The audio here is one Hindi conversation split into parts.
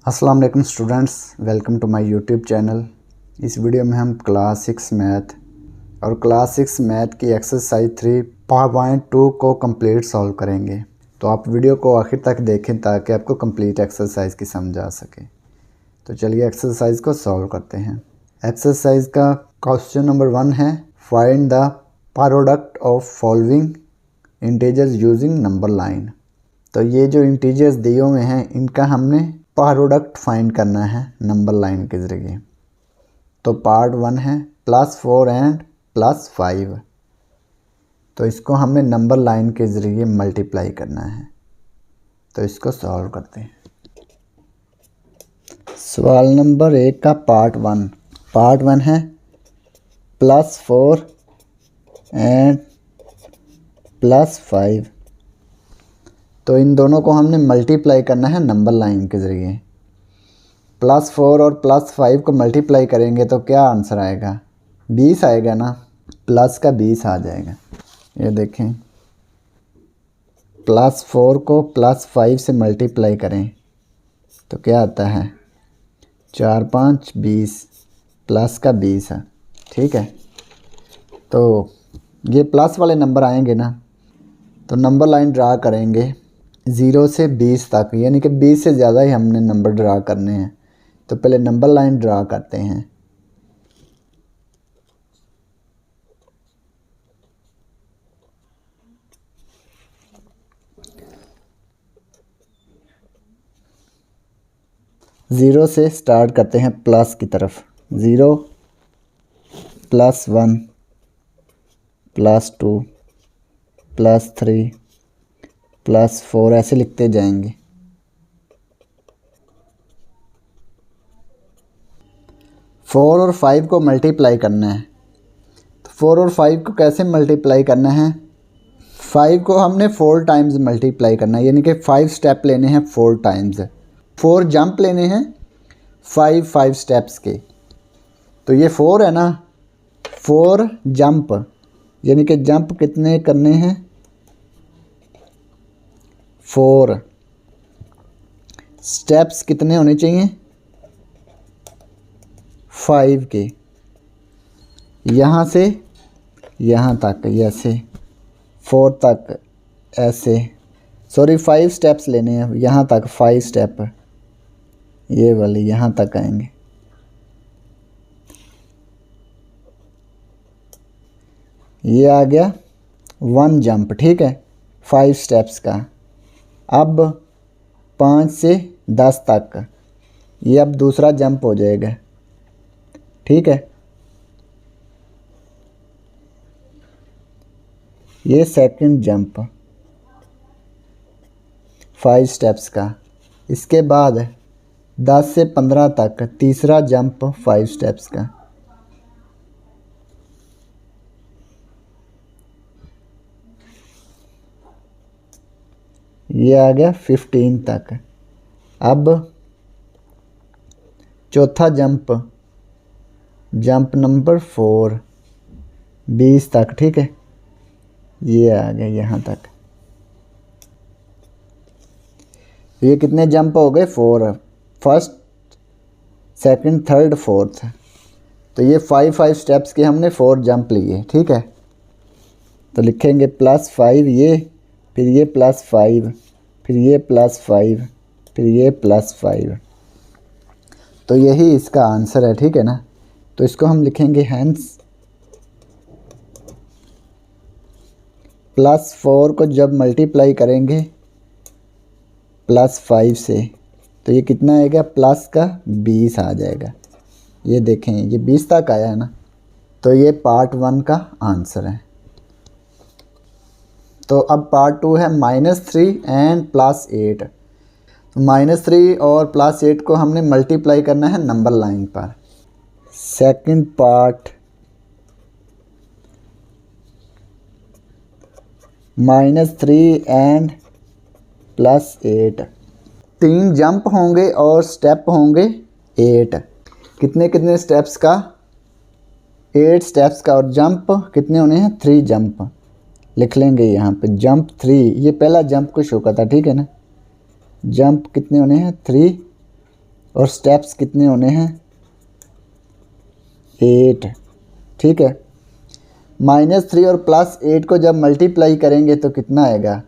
अस्सलाम वालेकुम students, welcome to my YouTube channel. इस वीडियो में हम क्लास 6 मैथ और क्लास 6 मैथ की एक्सरसाइज 3.2 को कंप्लीट सॉल्व करेंगे। तो आप वीडियो को आखिर तक देखें ताकि आपको कंप्लीट एक्सरसाइज की समझ आ सके। तो चलिए एक्सरसाइज को सॉल्व करते हैं। एक्सरसाइज का क्वेश्चन नंबर 1 है, find the product of following integers using number line. तो ये जो इंटीजर्स दिए हुए हैं इनका हमने प्रोडक्ट फाइंड करना है नंबर लाइन के ज़रिए। तो पार्ट 1 है +4 एंड +5। तो इसको हमने नंबर लाइन के ज़रिए मल्टीप्लाई करना है। तो इसको सॉल्व करते हैं। सवाल नंबर 1 का पार्ट 1 है +4 एंड +5। तो इन दोनों को हमने मल्टीप्लाई करना है नंबर लाइन के ज़रिए। +4 और +5 को मल्टीप्लाई करेंगे तो क्या आंसर आएगा? 20 आएगा ना, प्लस का 20 आ जाएगा। ये देखें, +4 को +5 से मल्टीप्लाई करें तो क्या आता है? 4 5 20, प्लस का 20 है। ठीक है, तो ये प्लस वाले नंबर आएंगे ना, तो नंबर लाइन ड्रा करेंगे 0 से 20 तक, यानी कि 20 से ज़्यादा ही हमने नंबर ड्रा करने हैं। तो पहले नंबर लाइन ड्रा करते हैं। ज़ीरो से स्टार्ट करते हैं प्लस की तरफ। 0 +1 +2 +3 +4 ऐसे लिखते जाएंगे। फोर और 5 को मल्टीप्लाई करना है। तो 4 और 5 को कैसे मल्टीप्लाई करना है? 5 को हमने 4 टाइम्स मल्टीप्लाई करना है, यानी कि 5 स्टेप लेने हैं 4 टाइम्स। 4 जंप लेने हैं 5 स्टेप्स के। तो ये 4 है ना, 4 जंप, यानी कि जंप कितने करने हैं? 4 स्टेप्स कितने होने चाहिए? 5 के। यहाँ से यहाँ तक, ऐसे 4 तक, ऐसे 5 स्टेप्स लेने हैं यहाँ तक। 5 स्टेप ये वाले यहाँ तक आएंगे। ये आ गया 1 जंप। ठीक है, 5 स्टेप्स का। अब 5 से 10 तक ये अब दूसरा जंप हो जाएगा। ठीक है, ये सेकंड जंप 5 स्टेप्स का। इसके बाद 10 से 15 तक तीसरा जंप 5 स्टेप्स का। ये आ गया 15 तक। अब चौथा जंप नंबर 4 20 तक। ठीक है, ये आ गया यहाँ तक। ये कितने जंप हो गए? 4। First, second, third, fourth. तो ये 5 स्टेप्स के हमने 4 जंप लिए। ठीक है, तो लिखेंगे +5 ये, फिर ये +5, फिर ये +5, फिर ये +5। तो यही इसका आंसर है। ठीक है ना, तो इसको हम लिखेंगे हैंस +4 को जब मल्टीप्लाई करेंगे +5 से तो ये कितना आएगा? प्लस का 20 आ जाएगा। ये देखें, ये 20 तक आया है ना। तो ये पार्ट 1 का आंसर है। तो अब पार्ट 2 है -3 एंड +8। तो -3 और +8 को हमने मल्टीप्लाई करना है नंबर लाइन पर। Second part -3 and +8। 3 जंप होंगे और स्टेप होंगे 8। कितने कितने स्टेप्स का? 8 स्टेप्स का। और जंप कितने होने हैं? 3 जंप लिख लेंगे यहाँ पे। जंप 3, ये पहला जंप को शो करता। ठीक है ना, जंप कितने होने हैं? 3 और स्टेप्स कितने होने हैं 8। ठीक है, -3 और +8 को जब मल्टीप्लाई करेंगे तो कितना आएगा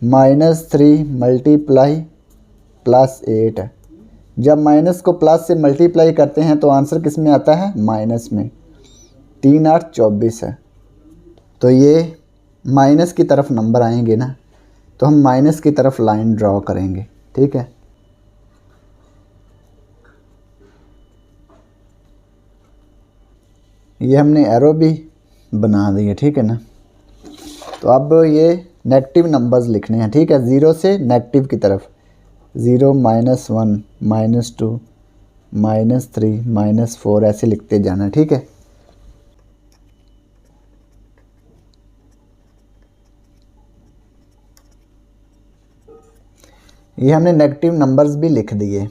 -3 मल्टीप्लाई +8। जब माइनस को प्लस से मल्टीप्लाई करते हैं तो आंसर किस में आता है माइनस में। 3 8 24 है, तो ये माइनस की तरफ नंबर आएंगे ना, तो हम माइनस की तरफ लाइन ड्रॉ करेंगे। ठीक है, ये हमने एरो भी बना दी है। ठीक है ना, तो अब ये नेगेटिव नंबर्स लिखने हैं। ठीक है, 0 से नेगेटिव की तरफ 0 -1 -2 -3 -4 ऐसे लिखते जाना। ठीक है, ये हमने नेगेटिव नंबर्स भी लिख दिए।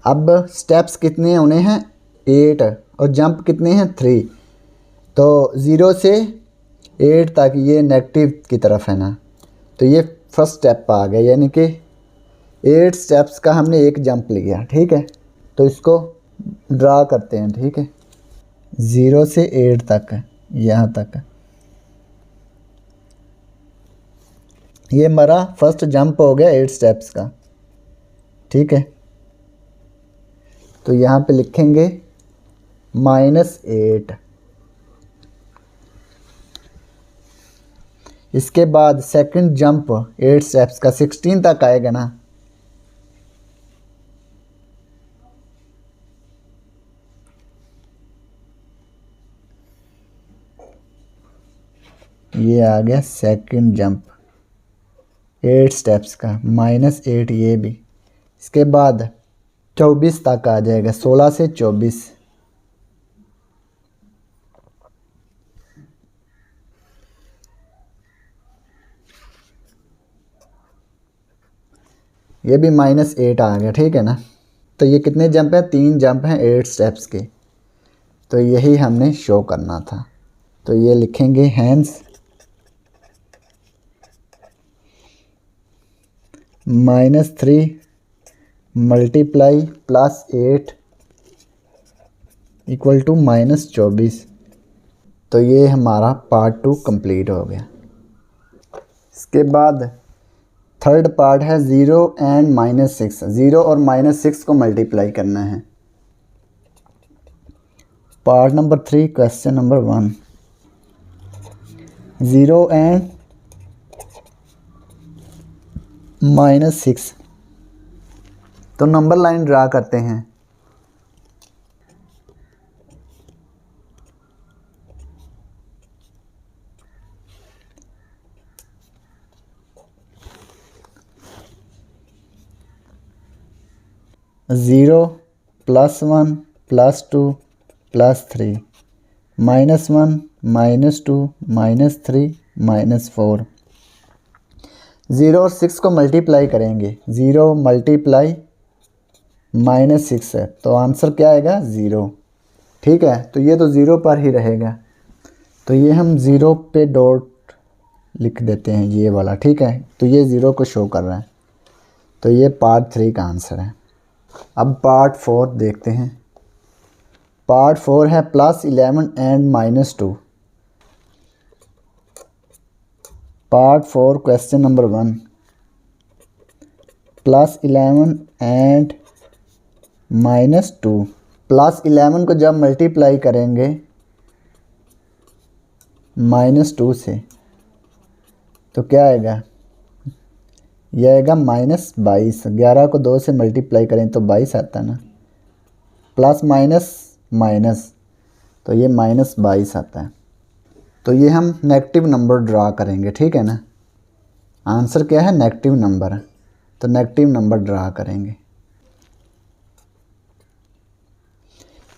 अब स्टेप्स कितने होने हैं 8 और जंप कितने हैं 3। तो 0 से 8 तक ये नेगेटिव की तरफ है ना, तो ये फर्स्ट स्टेप आ गया, यानी कि 8 स्टेप्स का हमने एक जंप लिया। ठीक है, तो इसको ड्रा करते हैं। ठीक है, 0 से 8 तक यहाँ तक ये हमारा फर्स्ट जंप हो गया 8 स्टेप्स का। ठीक है, तो यहाँ पे लिखेंगे -8। इसके बाद सेकंड जंप 8 स्टेप्स का 16 तक आएगा ना, ये आ गया सेकंड जंप 8 स्टेप्स का -8 ये भी। इसके बाद 24 तक आ जाएगा, 16 से 24। ये भी -8 आ गया। ठीक है ना, तो ये कितने जंप हैं 3 जंप हैं 8 स्टेप्स के, तो यही हमने शो करना था। तो ये लिखेंगे हैंस -3 मल्टीप्लाई +8 इक्वल टू -24। तो ये हमारा पार्ट 2 कंप्लीट हो गया। इसके बाद थर्ड पार्ट है 0 एंड -6। 0 और -6 को मल्टीप्लाई करना है। Part number 3 question number 1, 0 and -6। तो नंबर लाइन ड्रा करते हैं। ज़ीरो +1 +2 +3 -1 -2 -3 -4। 0 और 6 को मल्टीप्लाई करेंगे। 0 मल्टीप्लाई -6 है, तो आंसर क्या आएगा 0। ठीक है, तो ये तो 0 पर ही रहेगा, तो ये हम 0 पे डॉट लिख देते हैं ये वाला। ठीक है, तो ये 0 को शो कर रहा है, तो ये पार्ट 3 का आंसर है। अब पार्ट 4 देखते हैं। पार्ट 4 है +11 and -2। Part 4 question number 1, +11 and -2। +11 को जब मल्टीप्लाई करेंगे -2 से, तो क्या आएगा, यह आएगा -22। 11 को 2 से मल्टीप्लाई करें तो 22 आता है ना, प्लस माइनस माइनस, तो ये -22 आता है। तो ये हम नेगेटिव नंबर ड्रा करेंगे। ठीक है ना, आंसर क्या है नेगेटिव नंबर, तो नेगेटिव नंबर ड्रा करेंगे।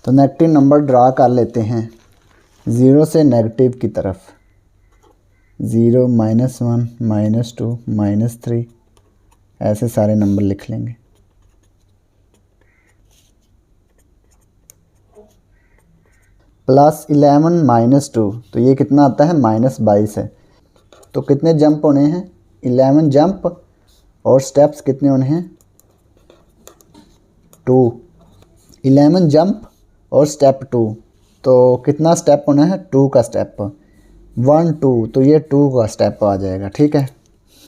तो नेगेटिव नंबर ड्रा कर लेते हैं 0 से नेगेटिव की तरफ। 0 -1 -2 -3 ऐसे सारे नंबर लिख लेंगे। +11 -2, तो ये कितना आता है -22 है। तो कितने जंप होने हैं 11 जंप, और स्टेप्स कितने होने हैं 2। 11 जंप और स्टेप 2, तो कितना स्टेप होना है? 2 का स्टेप, 1 2, तो ये 2 का स्टेप आ जाएगा। ठीक है,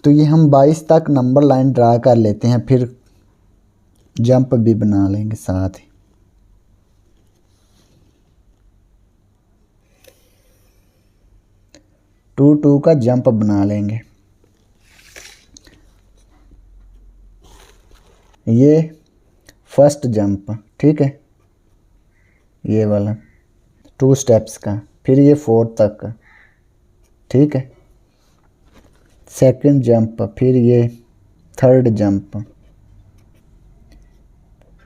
तो ये हम 22 तक नंबर लाइन ड्रा कर लेते हैं, फिर जंप भी बना लेंगे साथ ही। टू टू का जंप बना लेंगे। ये फर्स्ट जंप, ठीक है, ये वाला 2 स्टेप्स का, फिर ये 4 तक का, ठीक है, सेकंड जंप, फिर ये थर्ड जंप,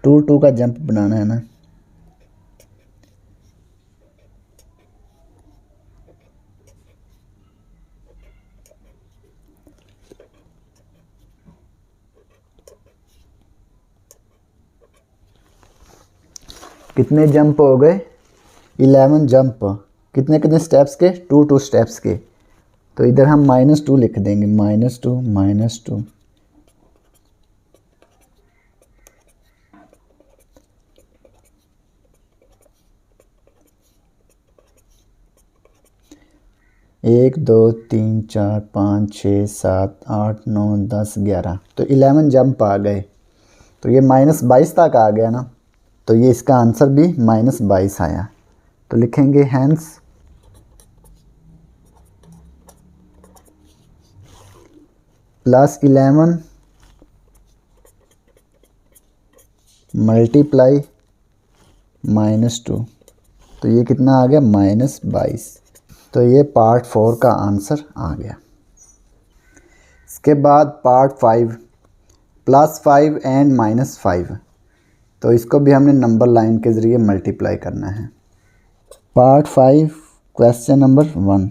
2 2 का जंप बनाना है ना। कितने जंप हो गए? 11 जंप, कितने कितने स्टेप्स के? 2 2 स्टेप्स के। तो इधर हम -2 लिख देंगे, -2 -2। एक 2 3 4 5 6 7 8 9 10 11, तो 11 जंप आ गए। तो ये -22 तक आ गया ना, तो ये इसका आंसर भी -22 आया। तो लिखेंगे हैंस +11 मल्टीप्लाई -2, तो ये कितना आ गया? -22। तो ये पार्ट 4 का आंसर आ गया। इसके बाद पार्ट 5, +5 एंड -5, तो इसको भी हमने नंबर लाइन के ज़रिए मल्टीप्लाई करना है। पार्ट 5 क्वेश्चन नंबर 1,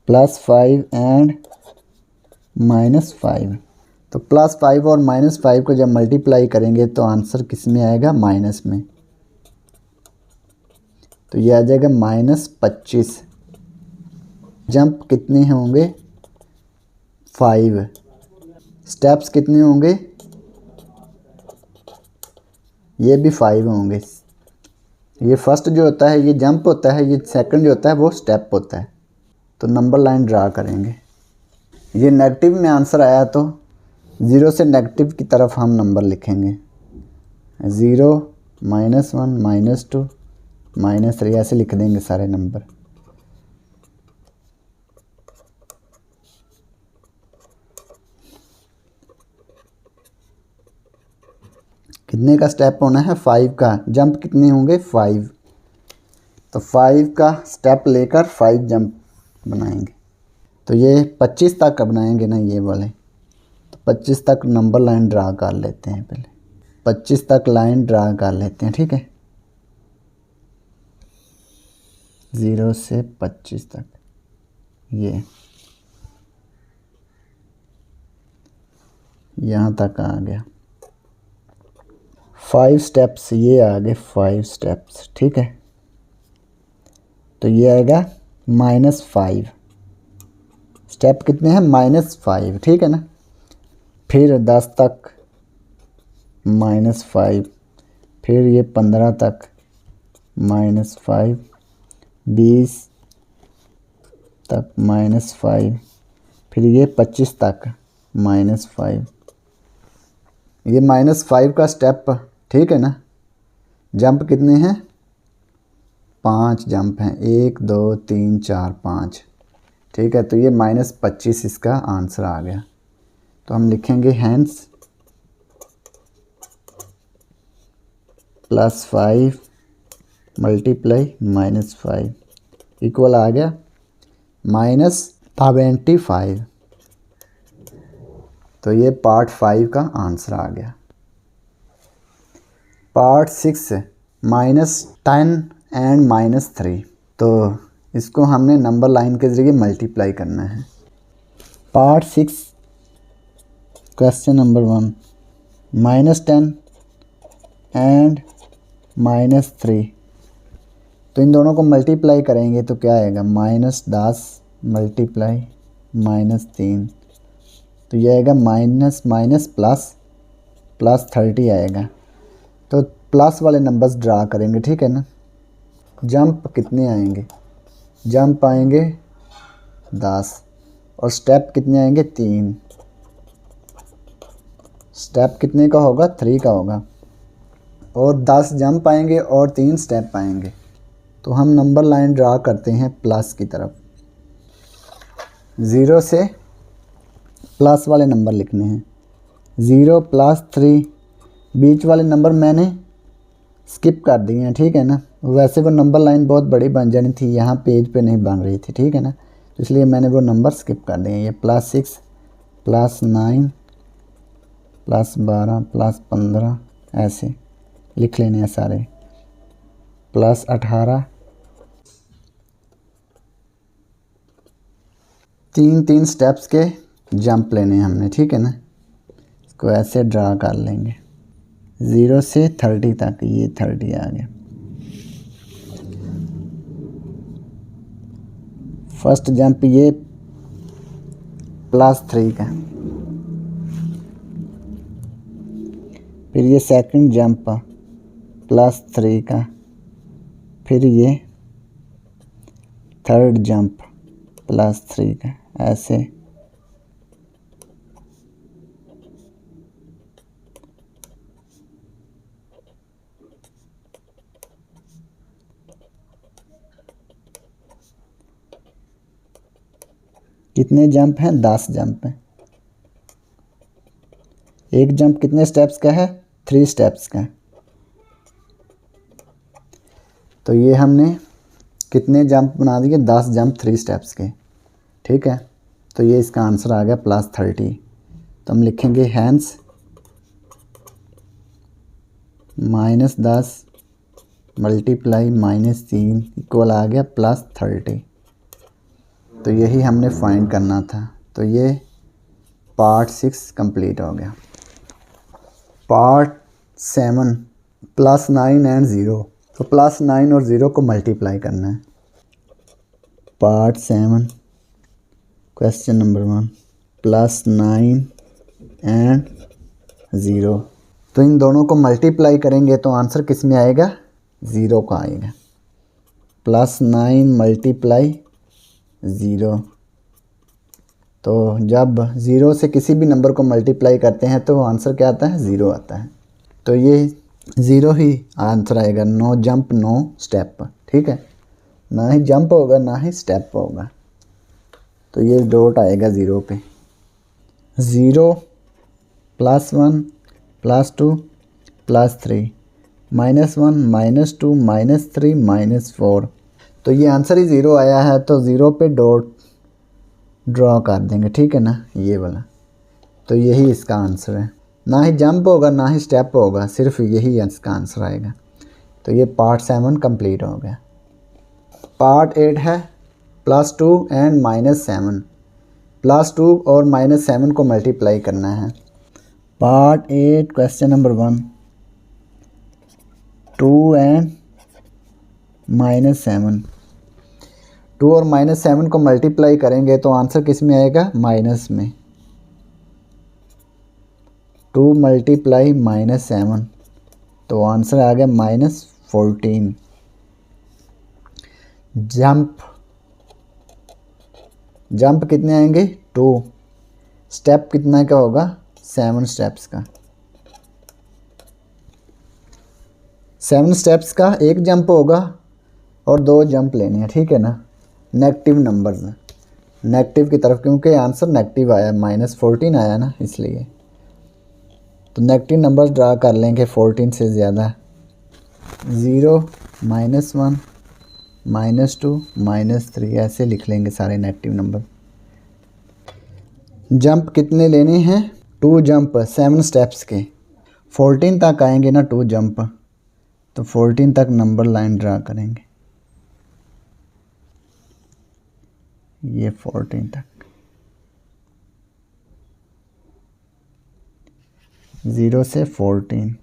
+5 एंड -5, तो +5 और -5 को जब मल्टीप्लाई करेंगे तो आंसर किस में आएगा? माइनस में। तो ये आ जाएगा -25। जंप कितने होंगे? 5। स्टेप्स कितने होंगे? ये भी 5 होंगे। ये फर्स्ट जो होता है ये जंप होता है, ये सेकंड जो होता है वो स्टेप होता है। तो नंबर लाइन ड्रा करेंगे। ये नेगेटिव में आंसर आया तो 0 से नेगेटिव की तरफ हम नंबर लिखेंगे। 0 -1 -2 -3, ऐसे लिख देंगे सारे नंबर। कितने का स्टेप होना है? 5 का। जंप कितने होंगे? 5। तो 5 का स्टेप लेकर 5 जंप बनाएंगे। तो ये 25 तक का बनाएंगे ना ये वाले, तो 25 तक नंबर लाइन ड्रा कर लेते हैं। पहले 25 तक लाइन ड्रा कर लेते हैं, ठीक है, 0 से 25 तक। ये यहाँ तक आ गया। 5 स्टेप्स ये आ गए, 5 स्टेप्स, ठीक है। तो ये आएगा -5। स्टेप कितने हैं? -5, ठीक है ना। फिर 10 तक -5, फिर ये 15 तक -5, 20 तक -5, फिर ये 25 तक -5। ये -5 का स्टेप, ठीक है ना। जंप कितने हैं? 5 जंप हैं, 1 2 3 4 5, ठीक है। तो ये -25 इसका आंसर आ गया। तो हम लिखेंगे हैंस +5 मल्टीप्लाई -5 इक्वल आ गया -75। तो ये पार्ट 5 का आंसर आ गया। पार्ट 6 -10 एंड -3, तो इसको हमने नंबर लाइन के ज़रिए मल्टीप्लाई करना है। पार्ट 6 क्वेश्चन नंबर 1, -10 एंड -3, तो इन दोनों को मल्टीप्लाई करेंगे तो क्या आएगा? -10 मल्टीप्लाई -3, तो ये आएगा माइनस माइनस प्लस +30 आएगा। तो प्लस वाले नंबर्स ड्रा करेंगे, ठीक है ना। जंप कितने आएंगे, जंप आएंगे 10 और स्टेप कितने आएंगे 3। स्टेप कितने का होगा 3 का होगा और 10 जंप आएंगे और 3 स्टेप आएंगे। तो हम नंबर लाइन ड्रा करते हैं प्लस की तरफ। 0 से प्लस वाले नंबर लिखने हैं। 0 + 3, बीच वाले नंबर मैंने स्किप कर दिए हैं, ठीक है ना। वैसे वो नंबर लाइन बहुत बड़ी बन जानी थी, यहाँ पेज पे नहीं बन रही थी, ठीक है ना। तो इसलिए मैंने वो नंबर स्किप कर दिए। ये +6 +9 +12 +15 ऐसे लिख लेने हैं सारे। +18 3 स्टेप्स के जंप लेने हैं हमने, ठीक है ना। इसको ऐसे ड्रा कर लेंगे 0 से 30 तक। ये 30 आ गया। फर्स्ट जंप ये +3 का, फिर ये सेकंड जंप +3 का, फिर ये थर्ड जंप +3 का, ऐसे। कितने जंप हैं 10 जंप हैं। एक जंप कितने स्टेप्स का है 3 स्टेप्स का। तो ये हमने कितने जंप बना दिए 10 जंप 3 स्टेप्स के, ठीक है। तो ये इसका आंसर आ गया +30। तो हम लिखेंगे हैंस -10 मल्टीप्लाई -3 इक्वल आ गया +30। तो यही हमने फाइंड करना था। तो ये पार्ट 6 कंप्लीट हो गया। Part 7 +9 and 0। तो +9 और 0 को मल्टीप्लाई करना है। Part 7 question number 1 +9 and 0। तो इन दोनों को मल्टीप्लाई करेंगे तो आंसर किस में आएगा 0 का आएगा। +9 × 0। तो जब 0 से किसी भी नंबर को मल्टीप्लाई करते हैं तो आंसर क्या आता है 0 आता है। तो ये 0 ही आंसर आएगा। नो जंप नो स्टेप, ठीक है। ना ही जंप होगा ना ही स्टेप होगा। तो ये डॉट आएगा 0 पे। 0 +1 +2 +3 -1 -2 -3 -4। तो ये आंसर ही 0 आया है। तो 0 पे डॉट ड्रॉ कर देंगे, ठीक है ना, ये वाला। तो यही इसका आंसर है। ना ही जंप होगा ना ही स्टेप होगा, सिर्फ यही इसका आंसर आएगा। तो ये पार्ट 7 कंप्लीट हो गया। पार्ट 8 है +2 एंड -7। +2 और -7 को मल्टीप्लाई करना है। Part 8 question number 1 2 and -7। 2 और -7 को मल्टीप्लाई करेंगे तो आंसर किस में आएगा माइनस में। 2 × -7 तो आंसर आ गया -14। जंप कितने आएंगे 2। स्टेप कितना का होगा 7 स्टेप्स का। 7 स्टेप्स का एक जंप होगा और 2 जंप लेने हैं, ठीक है ना। नेगेटिव नंबर्स नेगेटिव की तरफ, क्योंकि आंसर नेगेटिव आया -14 आया ना, इसलिए। तो नेगेटिव नंबर्स ड्रा कर लेंगे 14 से ज़्यादा। 0 -1 -2 -3 ऐसे लिख लेंगे सारे नेगेटिव नंबर। जंप कितने लेने हैं 2 जंप 7 स्टेप्स के। 14 तक आएंगे ना 2 जंप, तो 14 तक नंबर लाइन ड्रा करेंगे। ये 14 तक 0 से 14,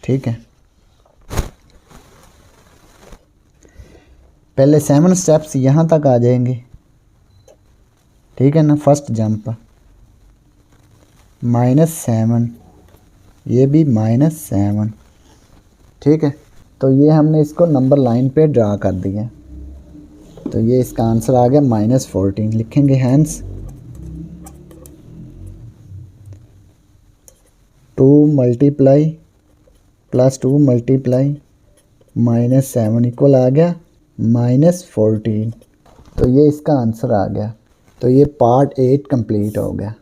ठीक है। पहले 7 स्टेप्स यहाँ तक आ जाएंगे, ठीक है ना। फर्स्ट जंप -7 ये भी -7। ठीक है, तो ये हमने इसको नंबर लाइन पे ड्रा कर दिया। तो ये इसका आंसर आ गया -14। लिखेंगे हैंस 2 मल्टीप्लाई +2 मल्टीप्लाई -7 इक्वल आ गया -14। तो ये इसका आंसर आ गया। तो ये पार्ट 8 कंप्लीट हो गया।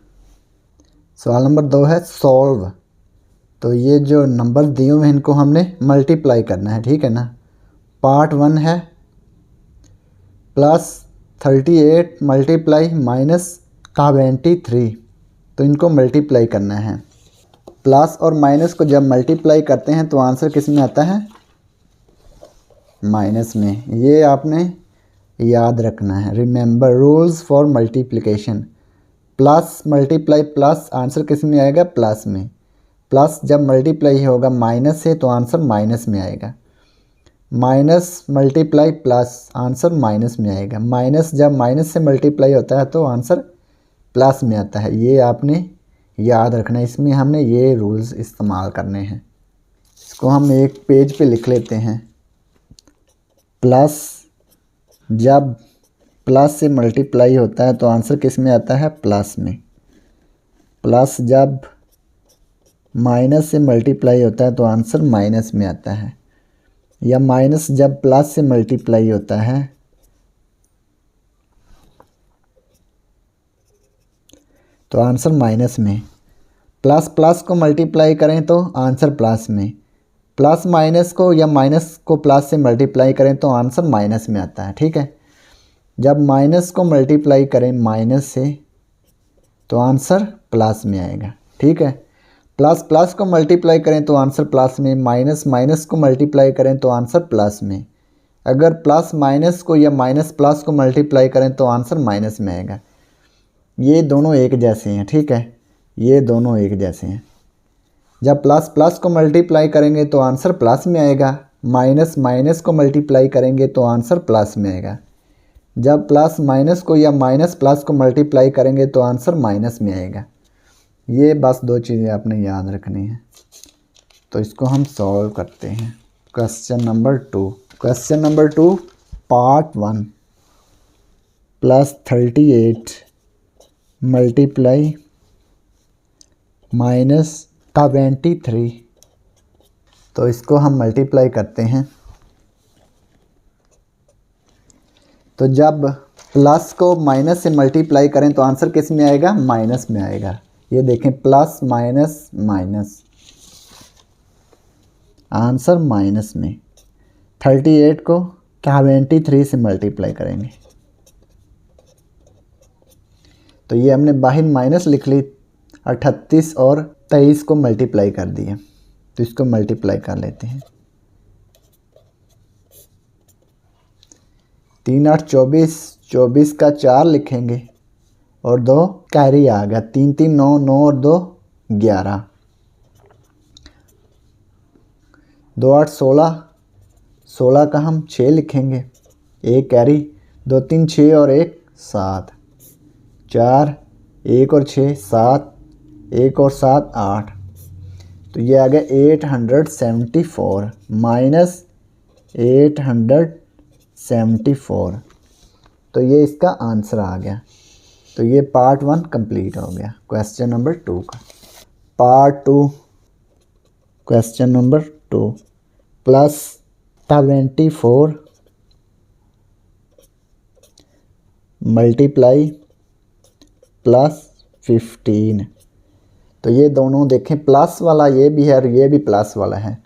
सवाल नंबर 2 है सॉल्व। तो ये जो नंबर दिए हुए हैं इनको हमने मल्टीप्लाई करना है, ठीक है ना। पार्ट 1 है +38 मल्टीप्लाई -73। तो इनको मल्टीप्लाई करना है। प्लस और माइनस को जब मल्टीप्लाई करते हैं तो आंसर किस में आता है? माइनस में। ये आपने याद रखना है। Remember rules for multiplication. Plus multiply plus, answer किस में आएगा? प्लस में। प्लस जब मल्टीप्लाई होगा माइनस से तो आंसर माइनस में आएगा। Minus multiply plus, answer minus में आएगा। माइनस जब माइनस से मल्टीप्लाई होता है तो आंसर प्लस में आता है। ये आपने याद रखना है। इसमें हमने ये रूल्स इस्तेमाल करने हैं। इसको हम एक पेज पे लिख लेते हैं। प्लस जब प्लस से मल्टीप्लाई होता है तो आंसर किस में आता है? प्लस में। प्लस जब माइनस से मल्टीप्लाई होता है तो आंसर माइनस में आता है। या माइनस जब प्लस से मल्टीप्लाई होता है तो आंसर माइनस में। प्लस प्लस को मल्टीप्लाई करें तो आंसर प्लस में। प्लस माइनस को या माइनस को प्लस से मल्टीप्लाई करें तो आंसर माइनस में आता है। ठीक है, जब माइनस को मल्टीप्लाई करें माइनस से तो आंसर प्लस में आएगा। ठीक है, प्लस प्लस को मल्टीप्लाई करें तो आंसर प्लस में। माइनस माइनस को मल्टीप्लाई करें तो आंसर प्लस में। अगर प्लस माइनस को या माइनस प्लस को मल्टीप्लाई करें तो आंसर माइनस में आएगा। ये दोनों एक जैसे हैं। ठीक है, ये दोनों एक जैसे हैं। जब प्लस प्लस को मल्टीप्लाई करेंगे तो आंसर प्लस में आएगा। माइनस माइनस को मल्टीप्लाई करेंगे तो आंसर प्लस में आएगा। जब प्लस माइनस को या माइनस प्लस को मल्टीप्लाई करेंगे तो आंसर माइनस में आएगा। ये बस दो चीज़ें आपने याद रखनी है। तो इसको हम सॉल्व करते हैं। Question number 2। Question number 2 part 1 +38 multiply -73। तो इसको हम मल्टीप्लाई करते हैं। तो जब प्लस को माइनस से मल्टीप्लाई करें तो आंसर किस में आएगा? माइनस में आएगा। ये देखें, plus minus minus, answer minus में। 38 को 73 से मल्टीप्लाई करेंगे तो ये हमने बाहर माइनस लिख ली। 38 और 23 को मल्टीप्लाई कर दिए। तो इसको मल्टीप्लाई कर लेते हैं। 3 8 24, 24 का 4 लिखेंगे और 2 कैरी आ गया। 3 3 9, 9 और 2 11। 2 8 16, 16 का हम 6 लिखेंगे। 1 कैरी, 2 3 6 और 1 7। 4 1 और 6 7, 1 और 7 8। तो ये आ गया 874 -874। तो ये इसका आंसर आ गया। तो ये पार्ट 1 कंप्लीट हो गया क्वेश्चन नंबर 2 का। Part 2 question number 2 +74 multiply +15। तो ये दोनों देखें, प्लस वाला ये भी है और ये भी प्लस वाला है।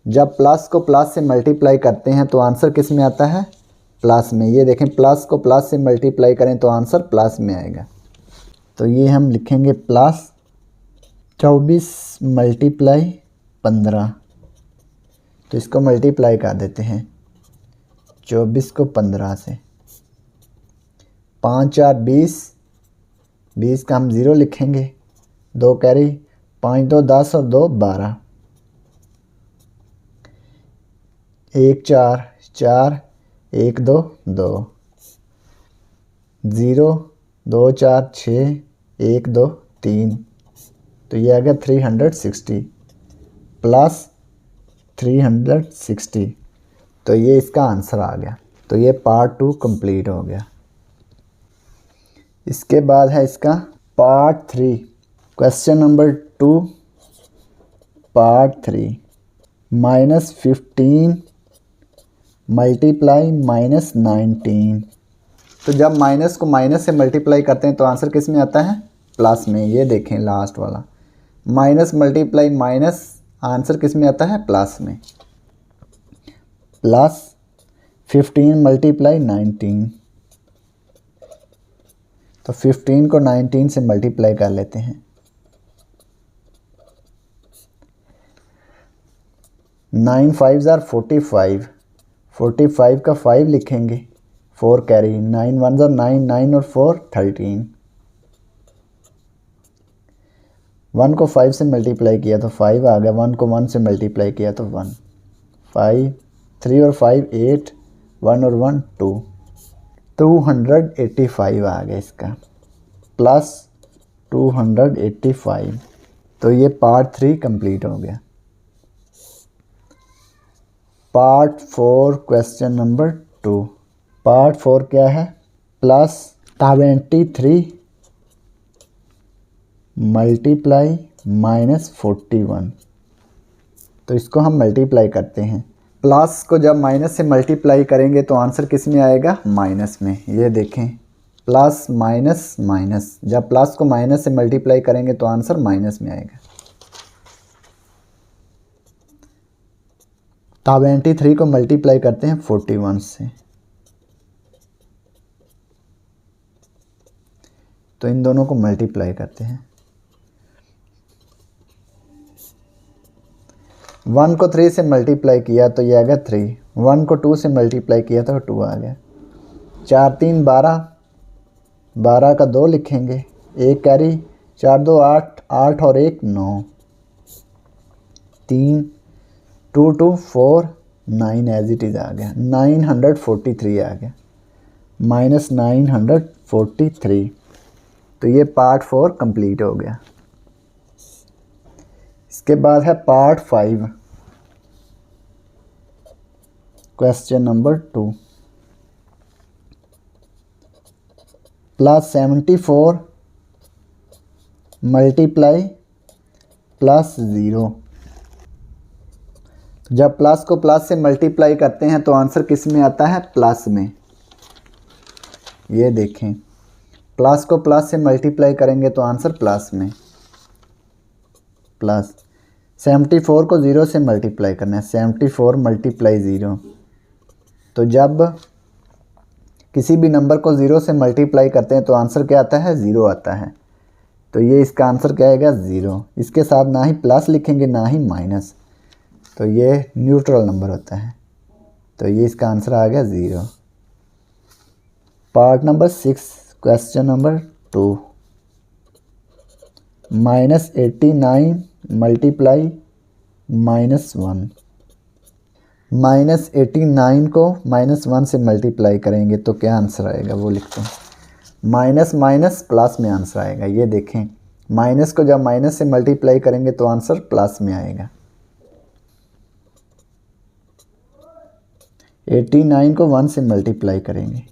जब प्लस को प्लस से मल्टीप्लाई करते हैं तो आंसर किस में आता है? प्लस में। ये देखें, प्लस को प्लस से मल्टीप्लाई करें तो आंसर प्लस में आएगा। तो ये हम लिखेंगे प्लस 24 मल्टीप्लाई 15। तो इसको मल्टीप्लाई कर देते हैं 24 को 15 से। 5 4 20, 20 का हम 0 लिखेंगे। 2 कैरी, 5 2 10 और 2 12। 1 4 4, 1 2 2, 0 2 4 6, 1 2 3। तो ये आ गया 360। प्लस 360। तो ये इसका आंसर आ गया। तो ये पार्ट 2 कंप्लीट हो गया। इसके बाद है इसका part 3, question number 2 part 3, -15 multiply -19। तो जब माइनस को माइनस से मल्टीप्लाई करते हैं तो आंसर किस में आता है? प्लस में। ये देखें लास्ट वाला, माइनस मल्टीप्लाई माइनस, आंसर किस में आता है? प्लस में। Plus 15 multiply 19। तो 15 को 19 से मल्टीप्लाई कर लेते हैं। 9 5 आर 45, 45 का 5 लिखेंगे, 4 कैरी, 9 1 आर 9, 9 और 4 13। 1 को 5 से मल्टीप्लाई किया तो 5 आ गया, 1 को 1 से मल्टीप्लाई किया तो 1, 5, 3 और 5 8, 1 और 1 2, 285 आ गया इसका, प्लस 285। तो ये पार्ट 3 कंप्लीट हो गया। Part 4 question number 2। पार्ट 4 क्या है? Plus 73 multiply -41। तो इसको हम मल्टीप्लाई करते हैं। प्लस को जब माइनस से मल्टीप्लाई करेंगे तो आंसर किस में आएगा? माइनस में। ये देखें, प्लस माइनस माइनस, जब प्लस को माइनस से मल्टीप्लाई करेंगे तो आंसर माइनस में आएगा। 73 को मल्टीप्लाई करते हैं 41 से, तो इन दोनों को मल्टीप्लाई करते हैं। 1 को 3 से मल्टीप्लाई किया तो ये आ गया 3, 1 को 2 से मल्टीप्लाई किया तो 2 आ गया। 4 3 12, 12 का 2 लिखेंगे, 1 कैरी, 4 2 8, 8 और 1 9, 3 2 2 4 9 एज इट इज़ आ गया। 943 आ गया, -943। तो ये पार्ट 4 कंप्लीट हो गया। इसके बाद है part 5, question number 2। Plus 74 multiply plus 0। जब प्लस को प्लस से मल्टीप्लाई करते हैं तो आंसर किस में आता है? प्लस में। ये देखें, प्लस को प्लस से मल्टीप्लाई करेंगे तो आंसर प्लस में। प्लस 74 को 0 से मल्टीप्लाई करना है, 74 मल्टीप्लाई 0। तो जब किसी भी नंबर को 0 से मल्टीप्लाई करते हैं तो आंसर क्या आता है? 0 आता है। तो ये इसका आंसर क्या आएगा? 0। इसके साथ ना ही प्लस लिखेंगे ना ही माइनस, तो ये न्यूट्रल नंबर होता है। तो ये इसका आंसर आ गया 0। Part number 6 question number 2, -89 multiply -1। -89 को -1 से मल्टीप्लाई करेंगे तो क्या आंसर आएगा वो लिखते हैं। माइनस माइनस प्लस में आंसर आएगा। ये देखें, माइनस को जब माइनस से मल्टीप्लाई करेंगे तो आंसर प्लस में आएगा। 89 को 1 से मल्टीप्लाई करेंगे,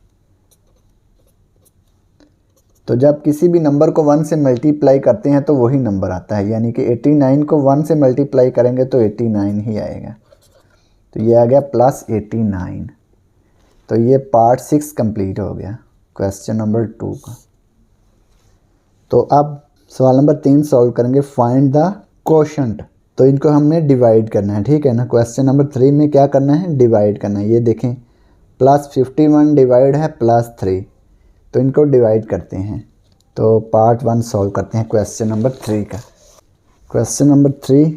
तो जब किसी भी नंबर को 1 से मल्टीप्लाई करते हैं तो वही नंबर आता है, यानी कि 89 को 1 से मल्टीप्लाई करेंगे तो 89 ही आएगा। तो ये आ गया +89। तो ये पार्ट 6 कंप्लीट हो गया क्वेश्चन नंबर 2 का। तो अब सवाल नंबर 3 सॉल्व करेंगे, फाइंड द कोशेंट। तो इनको हमने डिवाइड करना है, ठीक है ना। क्वेश्चन नंबर 3 में क्या करना है? डिवाइड करना है। ये देखें, +51 डिवाइड है +3, तो इनको डिवाइड करते हैं। तो पार्ट 1 सॉल्व करते हैं क्वेश्चन नंबर 3 का। Question number 3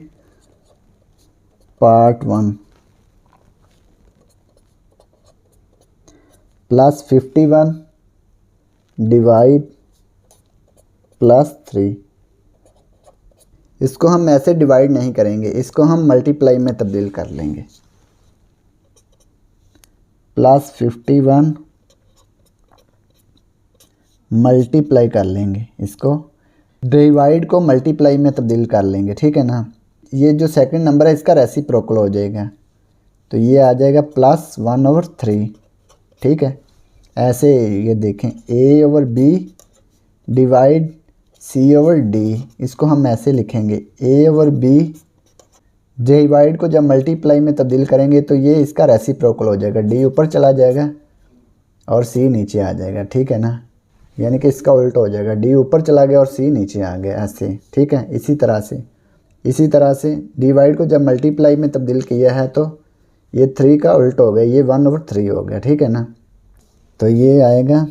part 1, +51 divide +3। इसको हम ऐसे डिवाइड नहीं करेंगे, इसको हम मल्टीप्लाई में तब्दील कर लेंगे। +51 मल्टीप्लाई कर लेंगे, इसको डिवाइड को मल्टीप्लाई में तब्दील कर लेंगे, ठीक है ना। ये जो सेकंड नंबर है इसका रेसिप्रोकल हो जाएगा, तो ये आ जाएगा +1/3। ठीक है, ऐसे ये देखें A/B डिवाइड C/D, इसको हम ऐसे लिखेंगे A/B डिवाइड को जब मल्टीप्लाई में तब्दील करेंगे तो ये इसका रेसिप्रोकल हो जाएगा, D ऊपर चला जाएगा और C नीचे आ जाएगा। ठीक है ना, यानी कि इसका उल्टा हो जाएगा, D ऊपर चला गया और C नीचे आ गया ऐसे। ठीक है, इसी तरह से डिवाइड को जब मल्टीप्लाई में तब्दील किया है तो ये 3 का उल्टा हो गया, ये 1/3 हो गया। ठीक है ना, तो ये आएगा,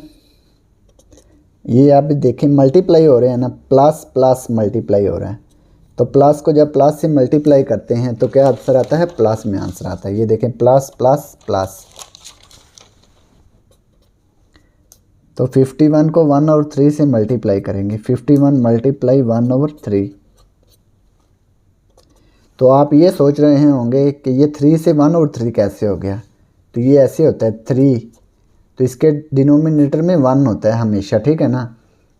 ये आप देखें मल्टीप्लाई हो रहे हैं ना, प्लस प्लस मल्टीप्लाई हो रहा है, तो प्लस को जब प्लस से मल्टीप्लाई करते हैं तो क्या आंसर आता है, प्लस में आंसर आता है। ये देखें प्लस प्लस प्लस, तो 51 को 1/3 से मल्टीप्लाई करेंगे, 51 × 1/3। तो आप ये सोच रहे होंगे कि ये 3 से 1/3 कैसे हो गया, तो ये ऐसे होता है 3, तो इसके डिनोमिनेटर में 1 होता है हमेशा। ठीक है ना,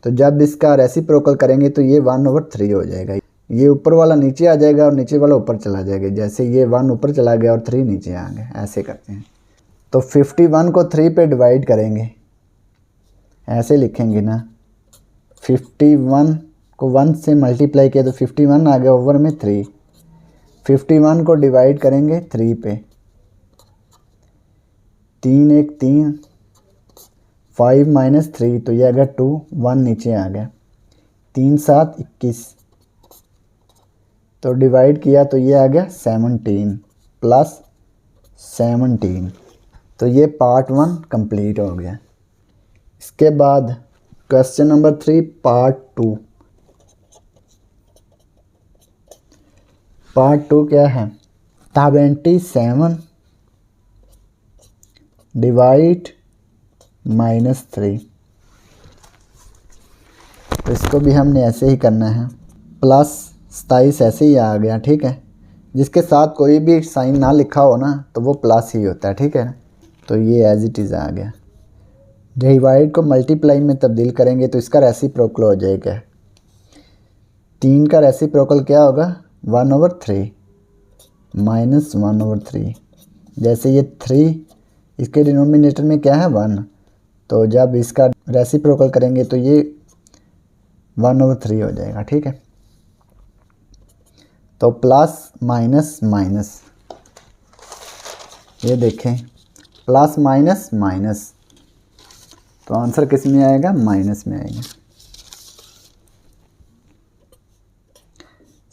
तो जब इसका रेसिप्रोकल करेंगे तो ये 1/3 हो जाएगा, ये ऊपर वाला नीचे आ जाएगा और नीचे वाला ऊपर चला जाएगा, जैसे ये 1 ऊपर चला गया और 3 नीचे आ गया, ऐसे करते हैं। तो 51 को 3 पे डिवाइड करेंगे, ऐसे लिखेंगे ना, 51 को 1 से मल्टीप्लाई किया तो 51 आ गया, ओवर में 3। 51 को डिवाइड करेंगे 3 पे, 3 1 3, 5 - 3 तो ये आ गया 2, 1 नीचे आ गया, 3 7 21, तो डिवाइड किया तो ये आ गया 17 + 17। तो ये पार्ट 1 कंप्लीट हो गया। इसके बाद क्वेश्चन नंबर 3 पार्ट 2। पार्ट 2 क्या है, 77 डिवाइड -3, तो इसको भी हमने ऐसे ही करना है, +27 ऐसे ही आ गया। ठीक है, जिसके साथ कोई भी साइन ना लिखा हो ना तो वो प्लस ही होता है। ठीक है, तो ये एज इट इज़ आ गया। डिवाइड को मल्टीप्लाई में तब्दील करेंगे तो इसका रेसिप्रोकल हो जाएगा, 3 का रेसिप्रोकल क्या होगा, 1/3 -1/3। जैसे ये 3 इसके डिनोमिनेटर में क्या है 1, तो जब इसका रेसिप्रोकल करेंगे तो ये 1/3 हो जाएगा। ठीक है, तो प्लस माइनस माइनस, ये देखें प्लस माइनस माइनस, तो आंसर किस में आएगा, माइनस में आएगा।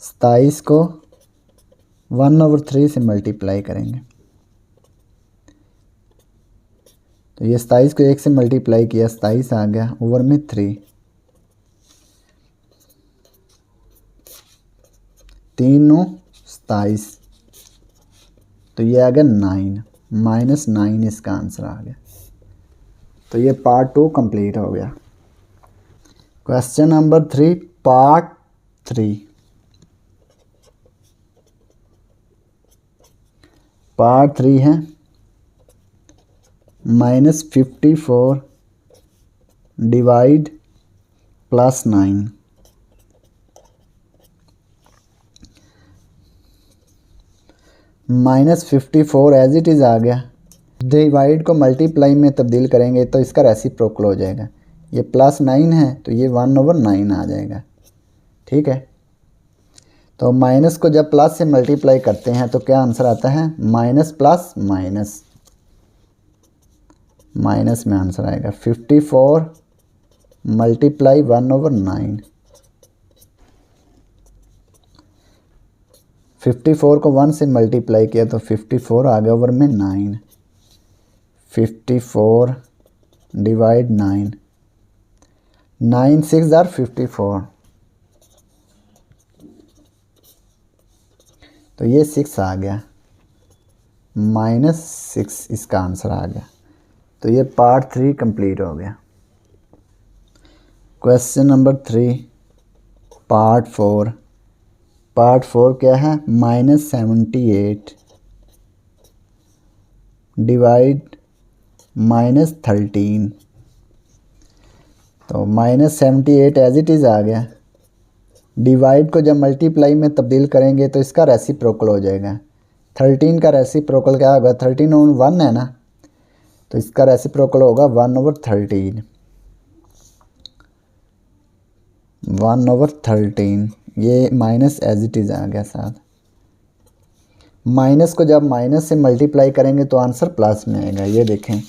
27 को 1/3 से मल्टीप्लाई करेंगे, तो ये 27 को 1 से मल्टीप्लाई किया, 27 आ गया, ओवर में 3, 3 9 27, तो ये आ गया 9, -9 इसका आंसर आ गया। तो ये पार्ट 2 कंप्लीट हो गया। Question number 3 part 3। पार्ट 3 है -54 डिवाइड +9। -54 एज इट इज़ आ गया, डिवाइड को मल्टीप्लाई में तब्दील करेंगे तो इसका रेसिप्रोकल हो जाएगा, ये +9 है तो ये 1/9 आ जाएगा। ठीक है, तो माइनस को जब प्लस से मल्टीप्लाई करते हैं तो क्या आंसर आता है, माइनस प्लस माइनस, माइनस में आंसर आएगा 54 × 1/9। 54 को 1 से मल्टीप्लाई किया तो 54 आ गया, ओवर में 9, 54 डिवाइड 9, 9 6 = 54, तो ये 6 आ गया, -6 इसका आंसर आ गया। तो ये पार्ट 3 कंप्लीट हो गया। Question number 3 part 4। पार्ट 4 क्या है, -78 डिवाइड -13, तो -78 एज इट इज़ आ गया, डिवाइड को जब मल्टीप्लाई में तब्दील करेंगे तो इसका रेसिप्रोकल हो जाएगा। 13 का रेसिप्रोकल क्या होगा, 13 और 1 है ना, तो इसका रेसिप्रोकल होगा 1/13। 1/13 ये माइनस एज इट इज़ आ गया साथ। माइनस को जब माइनस से मल्टीप्लाई करेंगे तो आंसर प्लस में आएगा। ये देखें,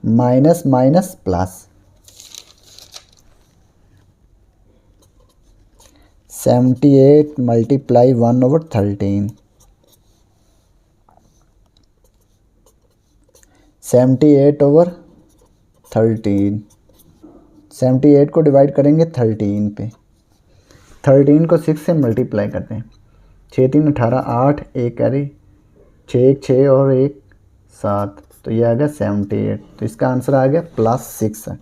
माइनस माइनस प्लस। 78 मल्टीप्लाई 1/13, 78/13। 78 को डिवाइड करेंगे 13 पे, 13 को 6 से मल्टीप्लाई करते हैं। 6 3 18, 8 1 कैरी, 6 1 6 और 1 7, तो ये आ गया 78। तो इसका आंसर आ गया +6।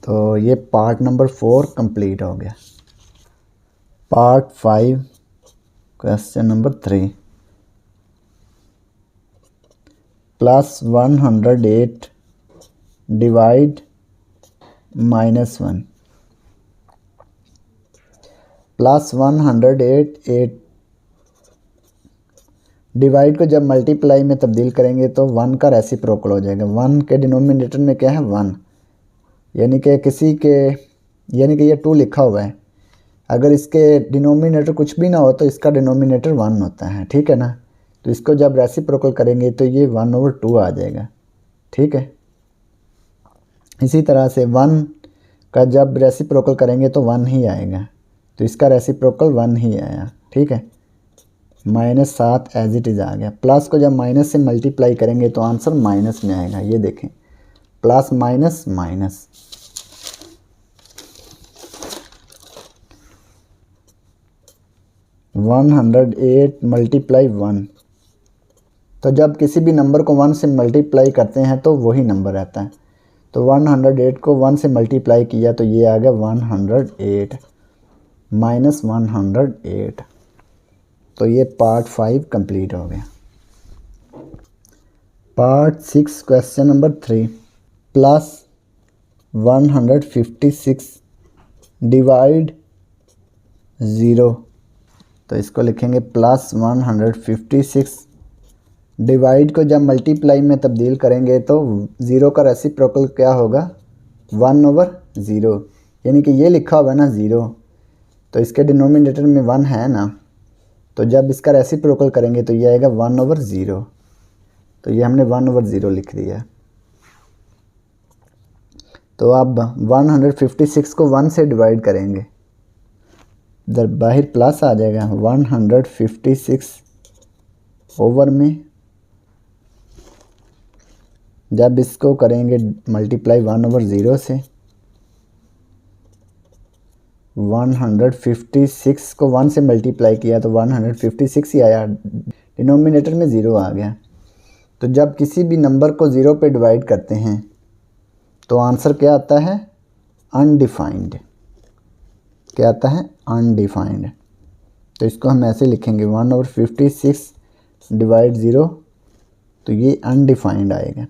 तो ये पार्ट नंबर 4 कंप्लीट हो गया। Part 5 question number 3। +108 divide -1। +108 divide को जब मल्टीप्लाई में तब्दील करेंगे तो 1 का रेसिप्रोकल हो जाएगा। 1 के डिनोमिनेटर में क्या है 1, यानी कि ये 2 लिखा हुआ है। अगर इसके डिनोमिनेटर कुछ भी ना हो तो इसका डिनोमिनेटर 1 होता है, ठीक है ना। तो इसको जब रेसिप्रोकल करेंगे तो ये 1/2 आ जाएगा, ठीक है। इसी तरह से 1 का जब रेसिप्रोकल करेंगे तो 1 ही आएगा, तो इसका रेसिप्रोकल 1 ही आया, ठीक है। -7 एज इट इज़ आ गया। प्लस को जब माइनस से मल्टीप्लाई करेंगे तो आंसर माइनस में आएगा। ये देखें, प्लस माइनस माइनस। (108 मल्टीप्लाई 1), तो जब किसी भी नंबर को 1 से मल्टीप्लाई करते हैं तो वही नंबर रहता है। तो 108 को 1 से मल्टीप्लाई किया तो ये आ गया 108 -108। तो ये पार्ट 5 कंप्लीट हो गया। Part 6 question number 3। +156 डिवाइड 0। तो इसको लिखेंगे +156 डिवाइड को जब मल्टीप्लाई में तब्दील करेंगे तो 0 का रेसिप्रोकल क्या होगा 1/0, यानी कि ये लिखा हुआ है ना 0, तो इसके डिनोमिनेटर में 1 है ना, तो जब इसका रेसिप्रोकल करेंगे तो ये आएगा 1/0। तो ये हमने 1/0 लिख दिया। तो अब 156 को 1 से डिवाइड करेंगे, इधर बाहर प्लस आ जाएगा। 156 ओवर में जब इसको करेंगे मल्टीप्लाई 1/0 से, 156 को 1 से मल्टीप्लाई किया तो 156 ही आया, डिनोमिनेटर में 0 आ गया। तो जब किसी भी नंबर को 0 पे डिवाइड करते हैं तो आंसर क्या आता है अनडिफाइंड। क्या आता है अनडिफाइंड। तो इसको हम ऐसे लिखेंगे 1/56 डिवाइड 0, तो ये अनडिफाइंड आएगा।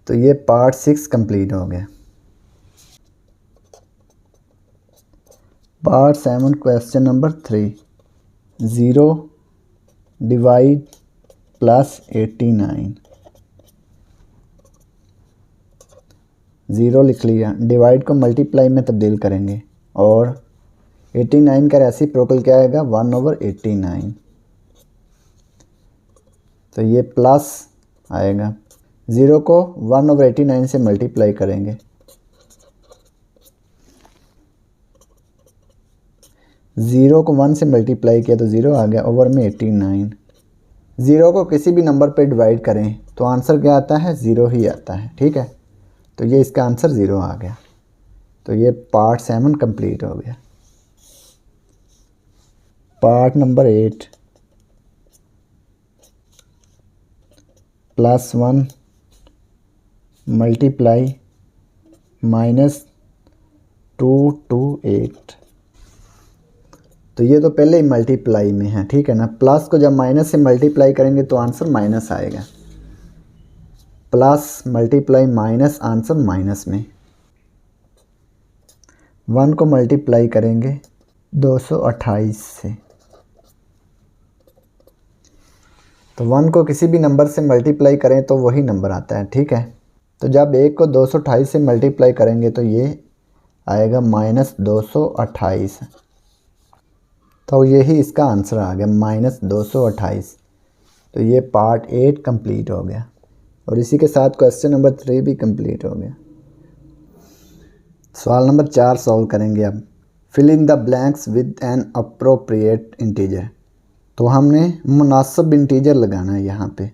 तो ये पार्ट 6 कंप्लीट हो गया। Part 7 question number 3। 0 डिवाइड +89। 0 लिख लिया, डिवाइड को मल्टीप्लाई में तब्दील करेंगे और 89 का रेसिप्रोकल क्या आएगा 1/89। तो ये प्लस आएगा। 0 को 1/89 से मल्टीप्लाई करेंगे, 0 को 1 से मल्टीप्लाई किया तो 0 आ गया, ओवर में 89। 0 को किसी भी नंबर पे डिवाइड करें तो आंसर क्या आता है 0 ही आता है, ठीक है। तो ये इसका आंसर 0 आ गया। तो ये पार्ट 7 कंप्लीट हो गया। Part number 8। +1 मल्टीप्लाई -228। तो ये तो पहले ही मल्टीप्लाई में है, ठीक है ना। प्लस को जब माइनस से मल्टीप्लाई करेंगे तो आंसर माइनस आएगा। Plus multiply minus, answer minus में। 1 को मल्टीप्लाई करेंगे 228 से, तो 1 को किसी भी नंबर से मल्टीप्लाई करें तो वही नंबर आता है, ठीक है। तो जब 1 को 228 से मल्टीप्लाई करेंगे तो ये आएगा -228, तो यही इसका आंसर आ गया -228। तो ये पार्ट 8 कंप्लीट हो गया और इसी के साथ क्वेश्चन नंबर 3 भी कंप्लीट हो गया। सवाल नंबर 4 सॉल्व करेंगे अब। Fill in the blanks with an appropriate integer. तो हमने मुनासिब इंटीजर लगाना है यहाँ पे।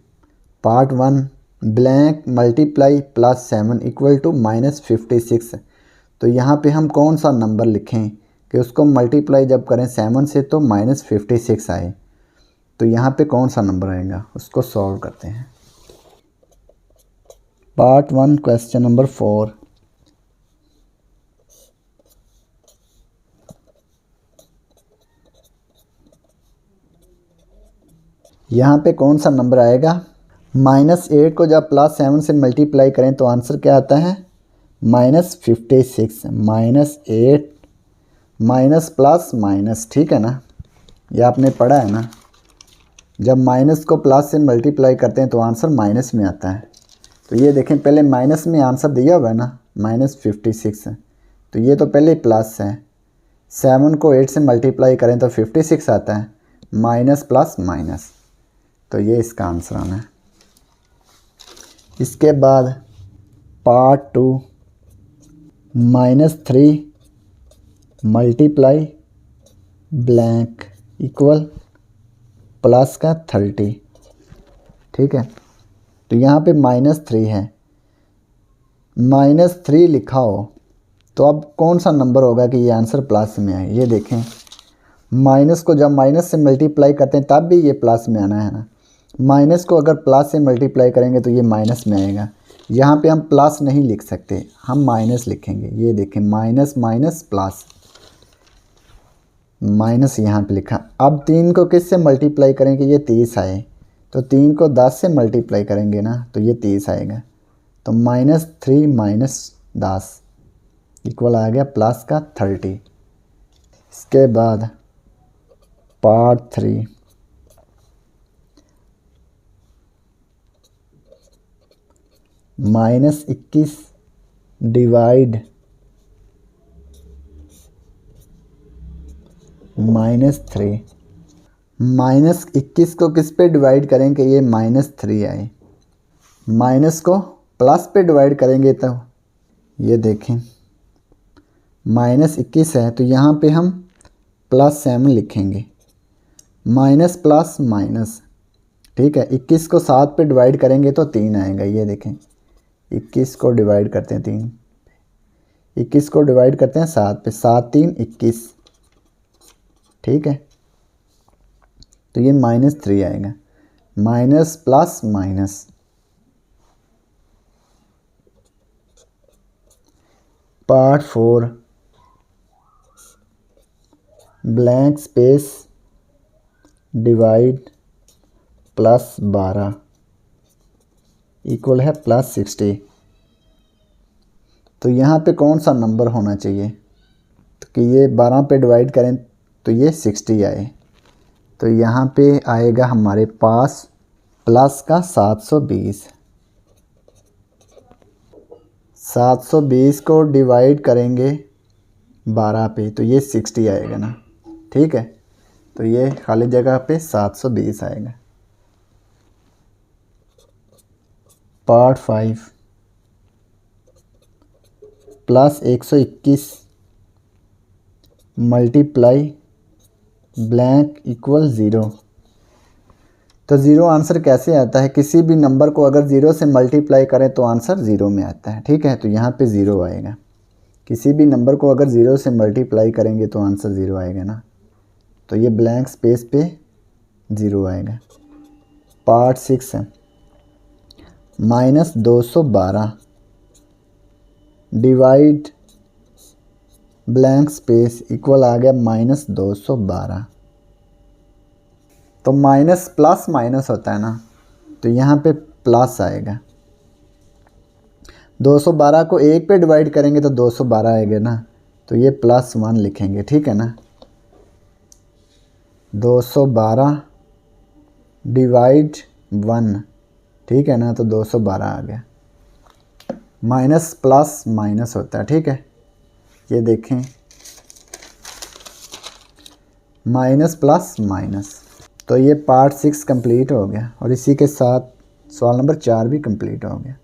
Part 1 blank multiply +7 equal to -56। तो यहाँ पे हम कौन सा नंबर लिखें कि उसको मल्टीप्लाई जब करें 7 से तो -56 आए। तो यहाँ पे कौन सा नंबर आएगा उसको सॉल्व करते हैं। Part 1 question number 4। यहाँ पे कौन सा नंबर आएगा। -8 को जब +7 से मल्टीप्लाई करें तो आंसर क्या आता है -56। -8 माइनस प्लस माइनस, ठीक है ना, ये आपने पढ़ा है ना। जब माइनस को प्लस से मल्टीप्लाई करते हैं तो आंसर माइनस में आता है। तो ये देखें पहले माइनस में आंसर दिया हुआ है ना -56 है, तो ये तो पहले प्लस है। 7 को 8 से मल्टीप्लाई करें तो 56 आता है, माइनस प्लस माइनस, तो ये इसका आंसर आना है। इसके बाद part 2 -3 multiply blank equal plus का 30, ठीक है। तो यहाँ पे -3 है, -3 लिखा हो तो अब कौन सा नंबर होगा कि ये आंसर प्लस में आए। ये देखें माइनस को जब माइनस से मल्टीप्लाई करते हैं तब भी ये प्लस में आना है ना। माइनस को अगर प्लस से मल्टीप्लाई करेंगे तो ये माइनस में आएगा। यहाँ पे हम प्लस नहीं लिख सकते, हम माइनस लिखेंगे। ये देखें माइनस माइनस प्लस, माइनस यहाँ पे लिखा। अब 3 को किस से मल्टीप्लाई करेंगे ये 30 आए, तो 3 को 10 से मल्टीप्लाई करेंगे ना तो ये 30 आएगा। तो -3 - 10 इक्वल आ गया प्लस का 30। इसके बाद पार्ट 3 -21 डिवाइड -3। -21 को किस पे डिवाइड करेंगे ये -3 आए। माइनस को प्लस पे डिवाइड करेंगे तो ये देखें -21 है, तो यहाँ पे हम +7 लिखेंगे। माइनस प्लस माइनस, ठीक है। 21 को 7 पे डिवाइड करेंगे तो 3 आएगा। ये देखें 21 को डिवाइड करते हैं 3, 21 को डिवाइड करते हैं 7 पे, 7 3 21, ठीक है। तो ये -3 आएगा। Minus plus minus, part 4 blank space divide +12 equal है +60। तो यहाँ पे कौन सा नंबर होना चाहिए तो कि ये 12 पे डिवाइड करें तो ये 60 आए। तो यहाँ पे आएगा हमारे पास प्लस का 720। 720 को डिवाइड करेंगे 12 पे तो ये 60 आएगा ना, ठीक है। तो ये खाली जगह पे 720 आएगा। Part 5 +121 multiply blank equal 0। तो 0 आंसर कैसे आता है, किसी भी नंबर को अगर 0 से मल्टीप्लाई करें तो आंसर 0 में आता है, ठीक है। तो यहाँ पे 0 आएगा। किसी भी नंबर को अगर 0 से मल्टीप्लाई करेंगे तो आंसर 0 आएगा ना, तो ये ब्लैंक स्पेस पे 0 आएगा। पार्ट 6 है -212 डिवाइड ब्लैंक स्पेस इक्वल आ गया -212। तो माइनस प्लस माइनस होता है ना, तो यहाँ पे प्लस आएगा। 212 को 1 पे डिवाइड करेंगे तो 212 आएगा ना, तो ये +1 लिखेंगे, ठीक है ना। 212 डिवाइड 1, ठीक है ना, तो 212 आ गया। माइनस प्लस माइनस होता है, ठीक है। ये देखें, माइनस प्लस माइनस। तो ये पार्ट 6 कंप्लीट हो गया और इसी के साथ सवाल नंबर 4 भी कंप्लीट हो गया।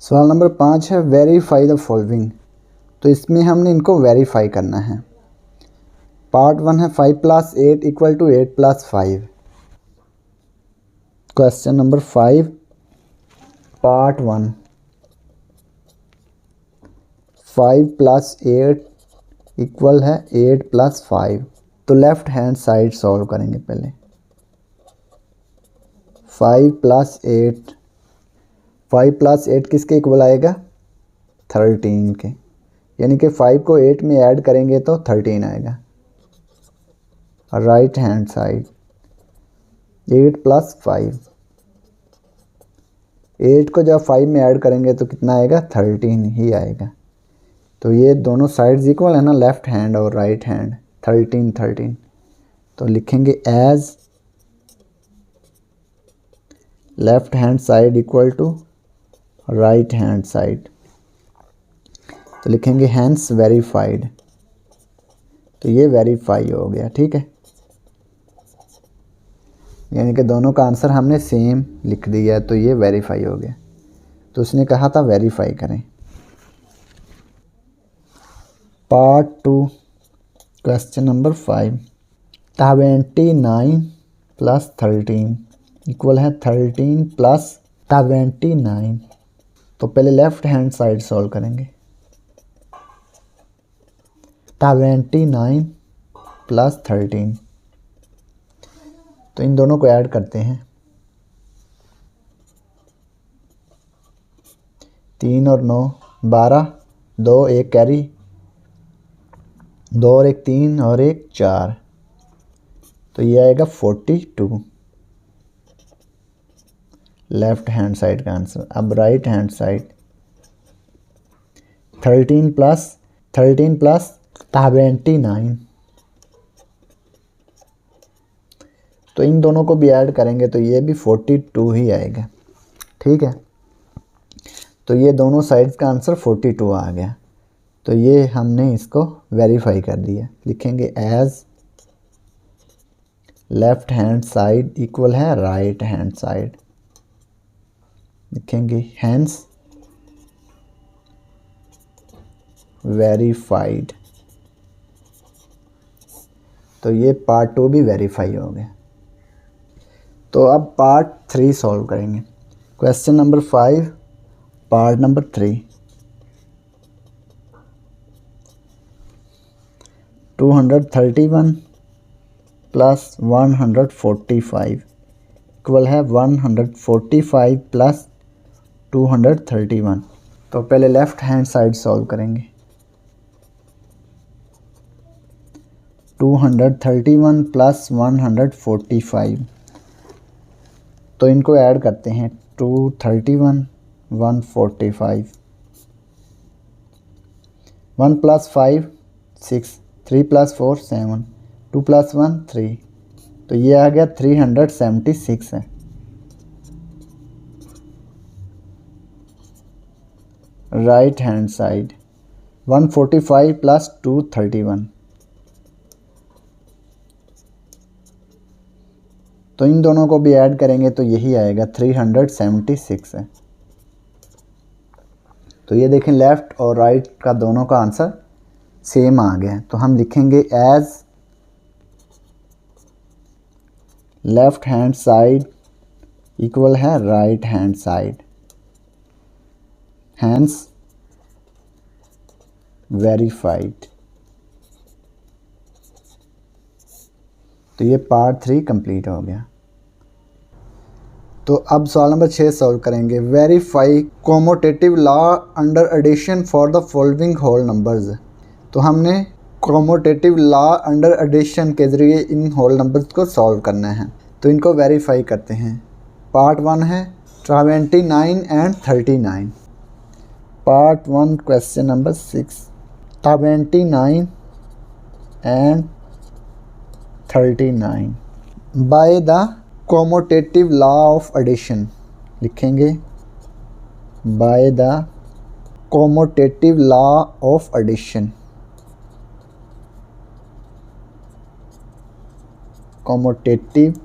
सवाल नंबर 5 है वेरीफाई द फॉलोइंग। तो इसमें हमने इनको वेरीफाई करना है। पार्ट 1 है 5 + 8 = 8 + 5। क्वेश्चन नंबर 5 पार्ट 1, 5 + 8 इक्वल है 8 + 5। तो लेफ्ट हैंड साइड सॉल्व करेंगे पहले। 5 + 8, 5 + 8 किसके इक्वल आएगा? 13 के, यानी कि 5 को 8 में ऐड करेंगे तो 13 आएगा। राइट हैंड साइड 8 + 5, 8 को जब 5 में ऐड करेंगे तो कितना आएगा? 13 ही आएगा। तो ये दोनों साइड्स इक्वल है ना, लेफ्ट हैंड और राइट हैंड, 13 13। तो लिखेंगे as left hand side equal to right hand side. तो लिखेंगे हैंस वेरीफाइड। तो ये वेरीफाई हो गया, ठीक है। यानी कि दोनों का आंसर हमने सेम लिख दिया, तो ये वेरीफाई हो गया। तो उसने कहा था वेरीफाई करें। पार्ट 2 क्वेश्चन नंबर 5, 29 + 13 इक्वल है 13 + 29। तो पहले लेफ्ट हैंड साइड सॉल्व करेंगे। 29 + 13, तो इन दोनों को ऐड करते हैं। 3 और 9 12, 2 1 कैरी, 2 और 1 3 और 1 4। तो ये आएगा 42 लेफ्ट हैंड साइड का आंसर। अब राइट हैंड साइड 13 + 29। तो इन दोनों को भी ऐड करेंगे तो ये भी 42 ही आएगा, ठीक है। तो ये दोनों साइड्स का आंसर 42 आ गया। तो ये हमने इसको वेरीफाई कर दिया। लिखेंगे as left hand side equal है राइट हैंड साइड। लिखेंगे हैंस वेरीफाइड। तो ये पार्ट 2 भी वेरीफाई हो गया। तो अब पार्ट 3 सॉल्व करेंगे। Question number 5 part number 3, 231 + 145 equal है 145 + 231। तो पहले लेफ्ट हैंड साइड सॉल्व करेंगे। 231 + 145, तो इनको ऐड करते हैं। 231 145, 1 + 5 6, 3 + 4 7, 2 + 1 3। तो ये आ गया 376 है। Right hand side 145 + 231। तो इन दोनों को भी ऐड करेंगे तो यही आएगा 376 है। तो ये देखें लेफ़्ट और राइट का दोनों का आंसर सेम आ गया। तो हम लिखेंगे as left hand side equal है right hand side, hence verified. तो ये पार्ट 3 कंप्लीट हो गया। तो अब सवाल नंबर 6 सॉल्व करेंगे। Verify commutative law under addition for the following whole numbers. तो हमने कॉमोटेटिव लॉ अंडर एडिशन के ज़रिए इन होल नंबर्स को सॉल्व करना है। तो इनको वेरीफाई करते हैं। पार्ट 1 है 29 and 39. Part 1 question number 6. 29 and 39. By the commutative law of addition. लिखेंगे by the commutative law of addition. Commutative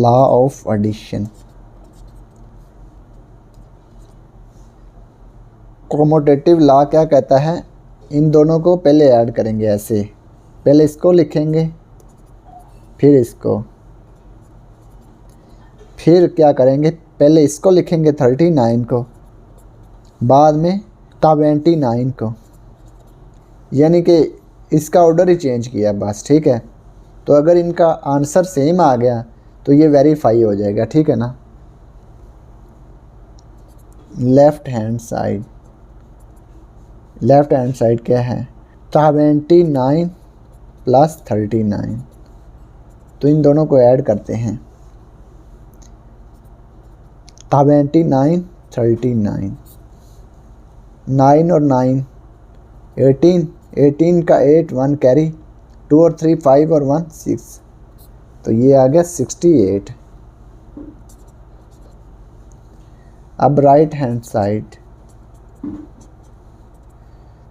law of addition. Commutative law क्या कहता है, इन दोनों को पहले ऐड करेंगे ऐसे, पहले इसको लिखेंगे फिर इसको, फिर क्या करेंगे पहले इसको लिखेंगे 39 को, बाद में 29 को, यानी कि इसका ऑर्डर ही चेंज किया बस, ठीक है। तो अगर इनका आंसर सेम आ गया तो ये वेरीफाई हो जाएगा, ठीक है ना। Left hand side, left hand side क्या है 29 प्लस 39, तो इन दोनों को ऐड करते हैं 29 39, 9 और 9 18, 18 का 8 1 कैरी, 2 और 3 5 और 1 6, तो ये आ गया 68। अब राइट हैंड साइड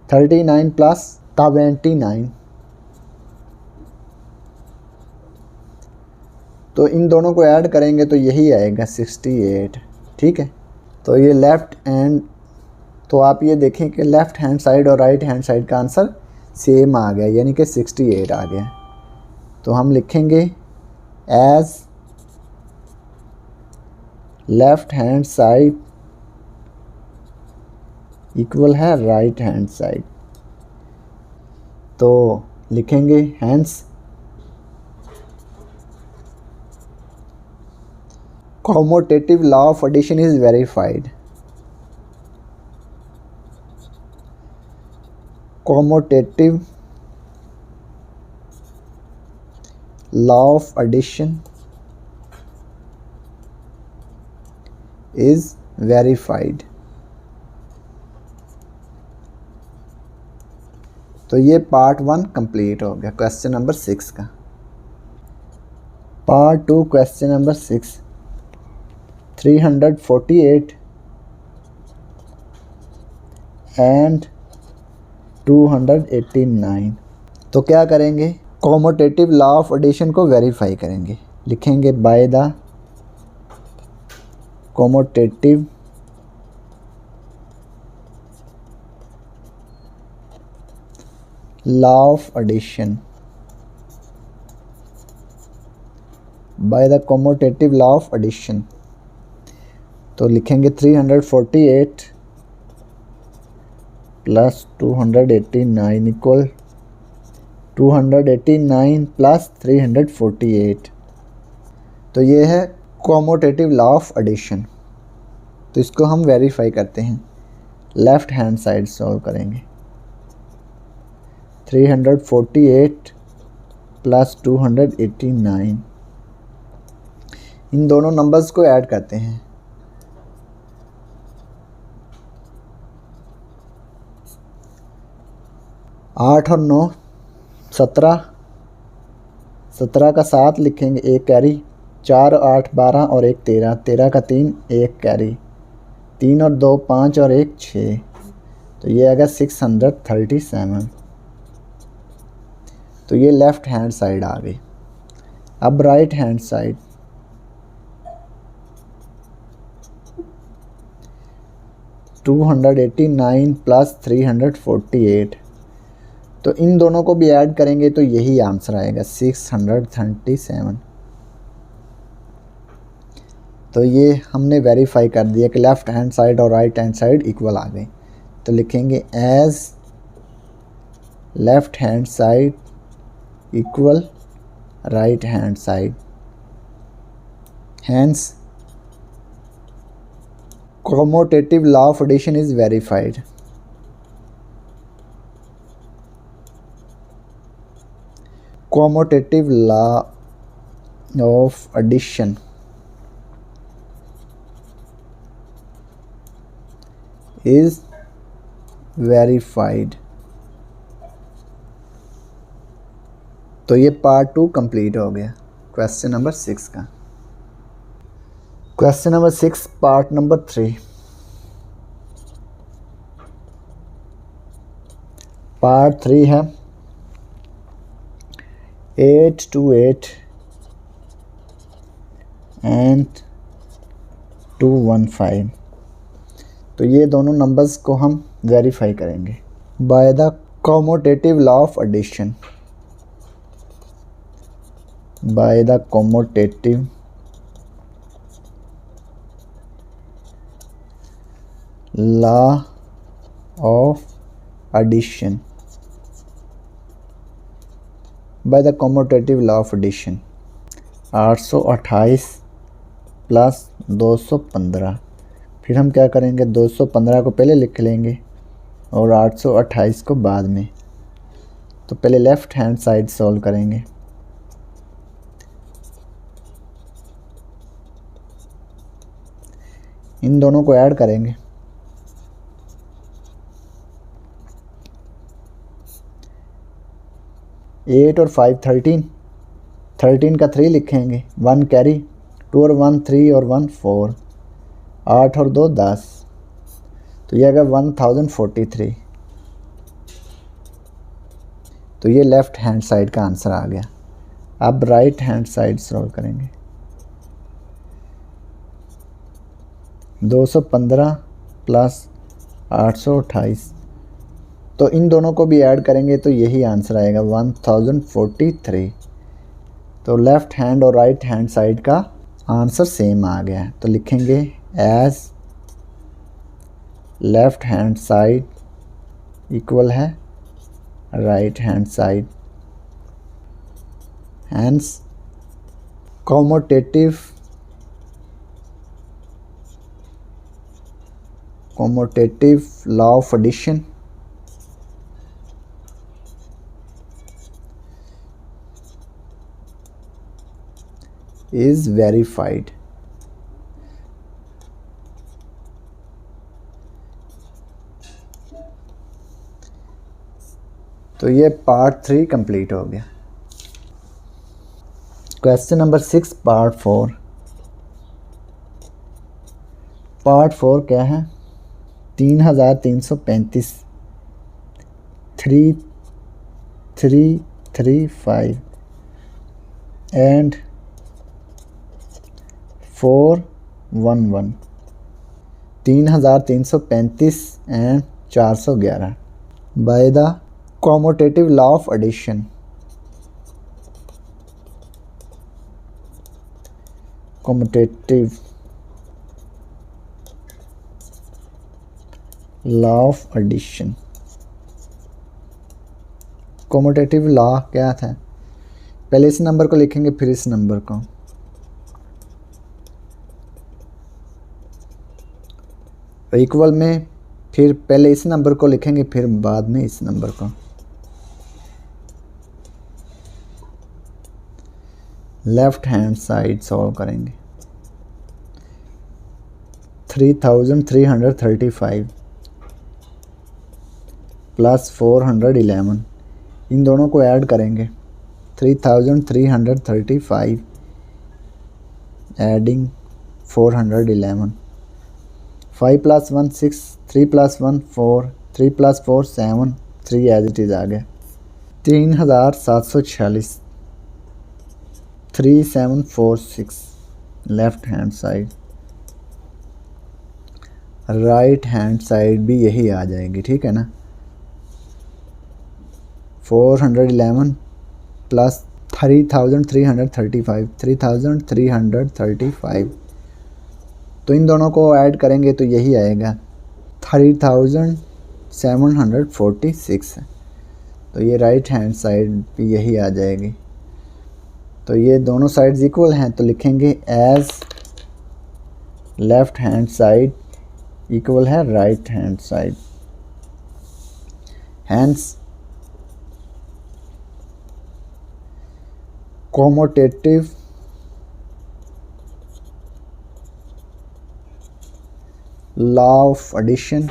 39 प्लस 29, तो इन दोनों को ऐड करेंगे तो यही आएगा 68, ठीक है। तो ये लेफ़्ट हैंड, तो आप ये देखें कि लेफ़्ट हैंड साइड और राइट हैंड साइड का आंसर सेम आ गया, यानी कि 68 आ गया। तो हम लिखेंगे as left hand side equal है राइट हैंड साइड, तो लिखेंगे hence commutative law of addition is verified. Commutative law of addition is verified. तो ये पार्ट 1 कंप्लीट हो गया क्वेश्चन नंबर 6 का। Part 2 question number 6, 348 and 289। तो क्या करेंगे, कॉमोटेटिव लॉ ऑफ एडिशन को वेरीफाई करेंगे, लिखेंगे by the commutative law of addition, by the commutative law of addition. तो लिखेंगे 348 प्लस 289 इक्वल 289 प्लस 348, तो ये है कॉमोटेटिव लॉ ऑफ एडिशन। तो इसको हम वेरीफाई करते हैं, लेफ़्ट हैंड साइड सॉल्व करेंगे। 348 प्लस 289, इन दोनों नंबर्स को ऐड करते हैं, 8 और 9 17, 17 का 7 लिखेंगे, 1 कैरी, 4 8 12 और 1 13, 13 का 3 1 कैरी, 3 और 2 5 और 1 6, तो ये आएगा 637। तो ये लेफ़्ट हैंड साइड आ गई। अब राइट हैंड साइड, $289 प्लस 348, तो इन दोनों को भी ऐड करेंगे तो यही आंसर आएगा 637। तो ये हमने वेरीफाई कर दिया कि लेफ़्ट हैंड साइड और राइट हैंड साइड इक्वल आ गई। तो लिखेंगे as left hand side equal right hand side, hence commutative law of addition is verified. Commutative law of addition is verified। तो ये पार्ट 2 कंप्लीट हो गया क्वेश्चन नंबर 6 का। Question number 6 part number 3। Part 3 है 828 एंड 215। तो ये दोनों नंबर्स को हम वेरीफाई करेंगे by the commutative law of addition. By the commutative law of addition. By the commutative law of addition 828 plus 215। फिर हम क्या करेंगे, 215 को पहले लिख लेंगे और 828 को बाद में। तो पहले लेफ़्ट हैंड साइड सॉल्व करेंगे। इन दोनों को ऐड करेंगे। एट और 5 13। 13 का 3 लिखेंगे, 1 कैरी, 2 और 1 3 और 1 4, 8 और 2 10। तो ये आएगा 1043। तो ये लेफ़्ट हैंड साइड का आंसर आ गया। अब राइट हैंड साइड सॉल्व करेंगे। 215 प्लस 828। तो इन दोनों को भी ऐड करेंगे तो यही आंसर आएगा 1043। तो लेफ़्ट हैंड और राइट हैंड साइड का आंसर सेम आ गया है। तो लिखेंगे as left hand side equal है right hand side, hence commutative law of addition is verified। तो ये पार्ट 3 कंप्लीट हो गया। Question number 6 part 4। पार्ट 4 क्या है, 3335 3335 and 411। 3335 and 411 by the commutative law of addition. Commutative law of addition. Commutative law क्या था, पहले इस नंबर को लिखेंगे फिर इस नंबर को। इक्वल में फिर पहले इस नंबर को लिखेंगे फिर बाद में इस नंबर को। लेफ्ट हैंड साइड सॉल्व करेंगे। 3335 प्लस 411, इन दोनों को ऐड करेंगे। 3335 एडिंग 411, 5 + 1 6, 3 + 1 4, 3 + 4 7, 3 एज इट इज़ आ गया। 3746 3746 left hand side. Right hand side भी यही आ जाएगी, ठीक है ना। 411 प्लस 3335 3335। तो इन दोनों को ऐड करेंगे तो यही आएगा 3746। तो ये राइट हैंड साइड भी यही आ जाएगी। तो ये दोनों साइड्स इक्वल हैं तो लिखेंगे as left hand side equal है right hand side, hence commutative law of addition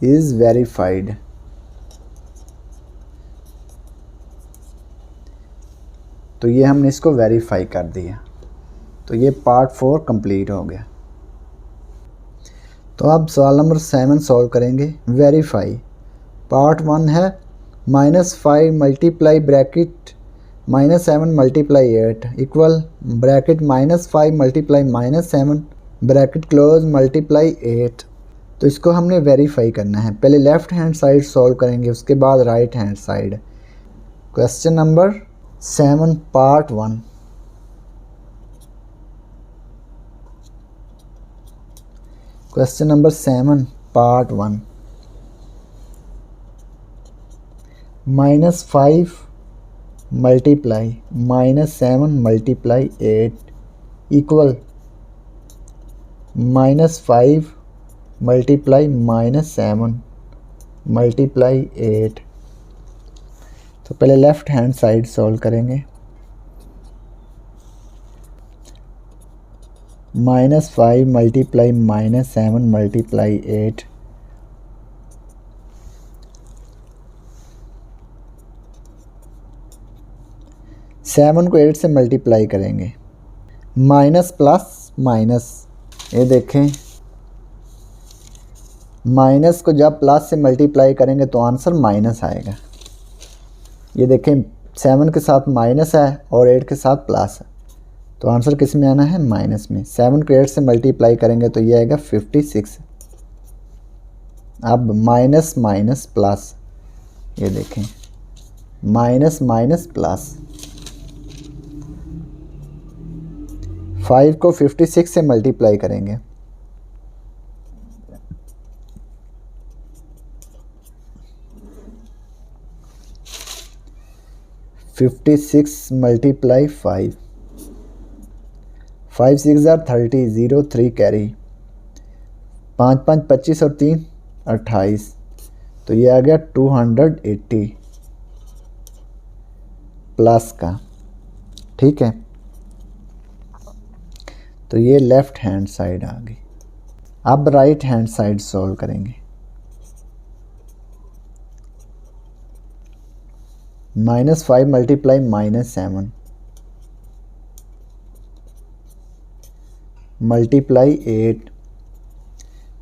is verified. तो ये हमने इसको वेरीफाई कर दिया। तो ये पार्ट 4 कंप्लीट हो गया। तो अब सवाल नंबर 7 सॉल्व करेंगे। वेरीफाई पार्ट 1 है -5 multiply bracket -7 multiply 8 equal bracket -5 multiply -7 bracket close multiply 8। तो इसको हमने वेरीफाई करना है। पहले लेफ़्ट हैंड साइड सॉल्व करेंगे, उसके बाद right hand side. Question number 7 part 1। Question number 7 part 1। -5 multiply -7 multiply 8 equal -5 multiply -7 multiply 8। तो पहले लेफ़्ट हैंड साइड सॉल्व करेंगे। -5 मल्टीप्लाई -7 मल्टीप्लाई 8 7 को 8 से मल्टीप्लाई करेंगे। माइनस प्लस माइनस, ये देखें माइनस को जब प्लस से मल्टीप्लाई करेंगे तो आंसर माइनस आएगा। ये देखें 7 के साथ माइनस है और 8 के साथ प्लस है, तो आंसर किस में आना है? माइनस में। 7 को 8 से मल्टीप्लाई करेंगे तो ये आएगा 56। अब माइनस माइनस प्लस, ये देखें माइनस माइनस प्लस। 5 को 56 से मल्टीप्लाई करेंगे। मल्टीप्लाई 5, 5 6 30, 0 3 कैरी, 5 5 25 और 3 28, तो ये आ गया 280 प्लस का। ठीक है, तो ये लेफ़्ट हैंड साइड आ गई। अब राइट हैंड साइड सॉल्व करेंगे। -5 मल्टीप्लाई -7 मल्टीप्लाई 8।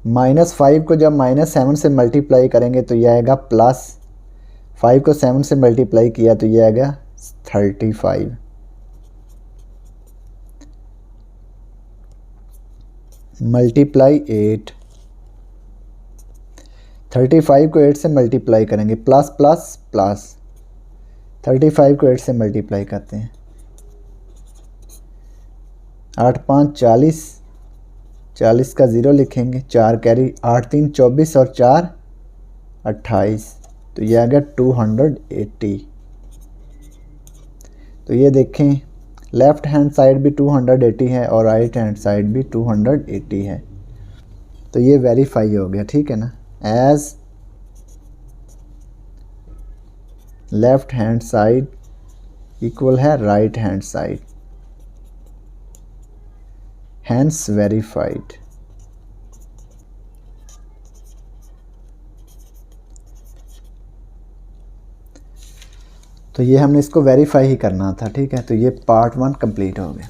-5 को जब -7 से मल्टीप्लाई करेंगे तो यह आएगा प्लस, 5 को 7 से मल्टीप्लाई किया तो यह आएगा 35 मल्टीप्लाई 8। 35 को 8 से मल्टीप्लाई करेंगे, प्लस प्लस प्लस, 35 को 8 से मल्टीप्लाई करते हैं। 8 5 40, 40 का 0 लिखेंगे, 4 कैरी, 8 3 24 और 4 28, तो ये आ गया 280। तो ये देखें लेफ़्ट हैंड साइड भी 280 है और राइट हैंड साइड भी 280 है। तो ये वेरीफाई हो गया। ठीक है ना, as left hand side equal है right hand side, hence verified. तो ये हमने इसको वेरीफाई ही करना था। ठीक है, तो ये पार्ट 1 कंप्लीट हो गया।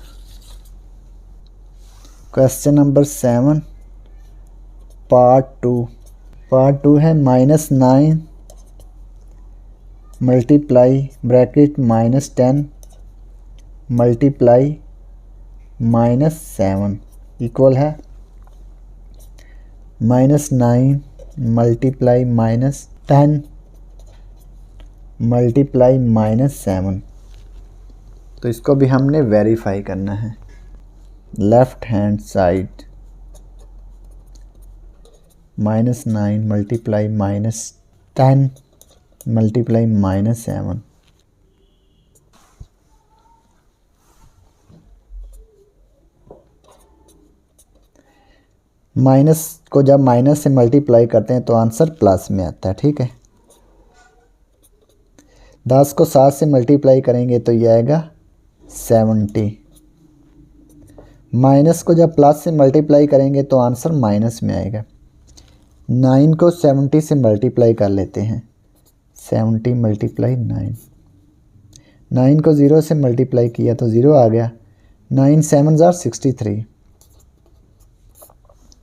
Question number 7 part 2। पार्ट 2 है -9 मल्टीप्लाई ब्रैकेट -10 मल्टीप्लाई -7 इक्वल है -9 मल्टीप्लाई -10 मल्टीप्लाई -7। तो इसको भी हमने वेरीफाई करना है। Left hand side -9 multiply -10 multiply -7। Minus को जब माइनस से मल्टीप्लाई करते हैं तो आंसर प्लस में आता है। ठीक है, 10 को 7 से मल्टीप्लाई करेंगे तो ये आएगा 70। माइनस को जब प्लस से मल्टीप्लाई करेंगे तो आंसर माइनस में आएगा। 9 को 70 से मल्टीप्लाई कर लेते हैं। 70 मल्टीप्लाई 9, 9 को 0 से मल्टीप्लाई किया तो 0 आ गया। 9 7 ज़ार 63,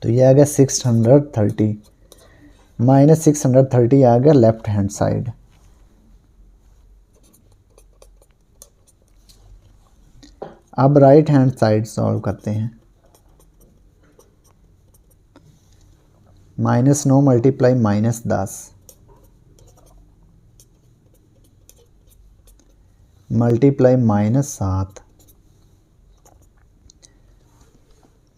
तो ये आ गया 630। माइनस 630 आ गया लेफ्ट हैंड साइड। अब राइट हैंड साइड सॉल्व करते हैं। -9 मल्टीप्लाई -10 मल्टीप्लाई -7।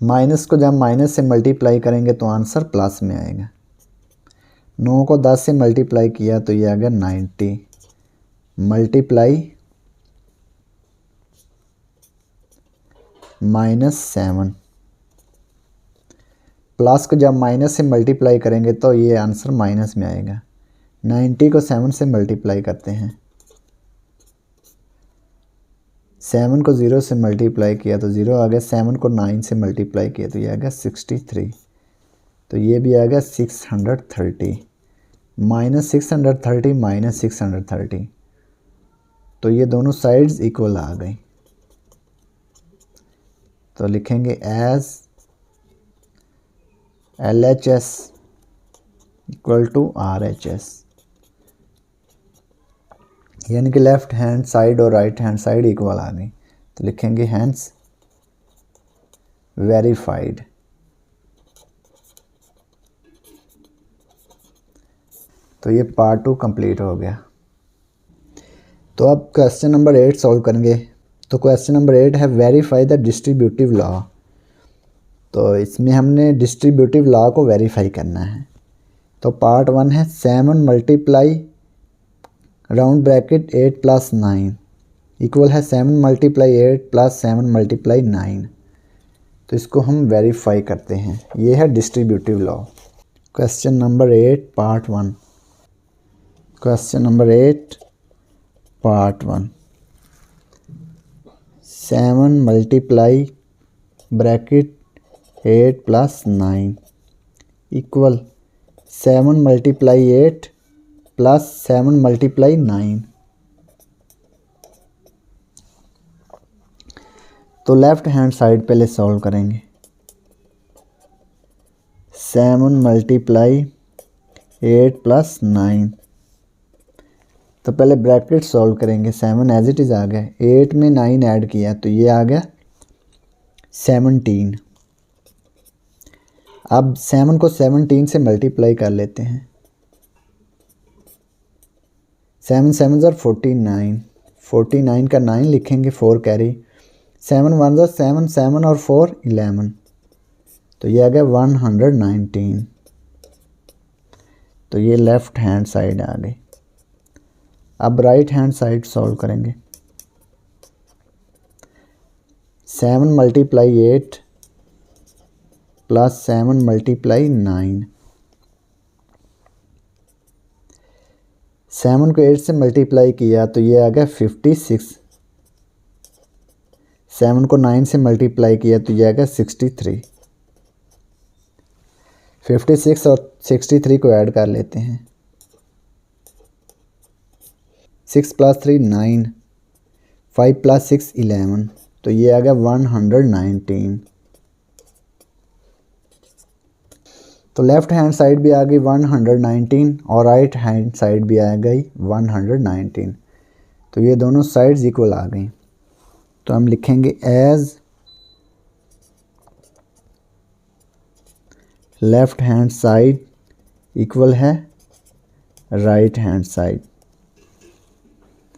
माइनस को जब माइनस से मल्टीप्लाई करेंगे तो आंसर प्लस में आएगा। 9 को 10 से मल्टीप्लाई किया तो ये आ गया 90 मल्टीप्लाई -7। प्लस को जब माइनस से मल्टीप्लाई करेंगे तो ये आंसर माइनस में आएगा। 90 को 7 से मल्टीप्लाई करते हैं। 7 को 0 से मल्टीप्लाई किया तो 0 आ गया। 7 को 9 से मल्टीप्लाई किया तो ये आ गया 63, तो ये भी आ गया 630। -630 -630, तो ये दोनों साइड्स इक्वल आ गई। तो लिखेंगे as LHS equal to RHS, यानी कि लेफ्ट हैंड साइड और राइट हैंड साइड इक्वल आ गई। तो लिखेंगे हैंस वेरीफाइड। तो ये पार्ट 2 कंप्लीट हो गया। तो अब क्वेश्चन नंबर 8 सॉल्व करेंगे। तो क्वेश्चन नंबर 8 है वेरीफाई द डिस्ट्रीब्यूटिव लॉ। तो इसमें हमने डिस्ट्रीब्यूटिव लॉ को वेरीफाई करना है। तो पार्ट 1 है 7 मल्टीप्लाई राउंड ब्रैकेट 8 + 9 इक्वल है 7 मल्टीप्लाई 8 + 7 मल्टीप्लाई 9। तो इसको हम वेरीफाई करते हैं। ये है distributive law. Question number 8 part 1। Question number 8 part 1, 7 multiply bracket 8 + 9 equal 7 multiply 8 + 7 multiply 9। तो लेफ्ट हैंड साइड पहले सॉल्व करेंगे। 7 मल्टीप्लाई 8 + 9, तो पहले ब्रैकेट सॉल्व करेंगे। 7 एज इट इज़ आ गया, 8 में 9 ऐड किया तो ये आ गया 17। अब 7 को 17 से मल्टीप्लाई कर लेते हैं। 7 7 ज़ार 49, 49 का 9 लिखेंगे, 4 कैरी। 7 1 ज़ार 7, 7 और 4 11, तो ये आ गया 119। तो ये लेफ्ट हैंड साइड आ गई। अब राइट हैंड साइड सॉल्व करेंगे। 7 मल्टीप्लाई 8 + 7 मल्टीप्लाई 9। 7 को 8 से मल्टीप्लाई किया तो ये आ गया 56। 7 को 9 से मल्टीप्लाई किया तो ये आ गया 63। 56 और 63 को ऐड कर लेते हैं। 6 + 3 9, 5 + 6 11, तो ये आ गया 119। तो लेफ़्ट हैंड साइड भी आ गई 119 और राइट हैंड साइड भी आ गई 119। तो ये दोनों साइड्स इक्वल आ गई। तो हम लिखेंगे as left hand side equal है right hand side,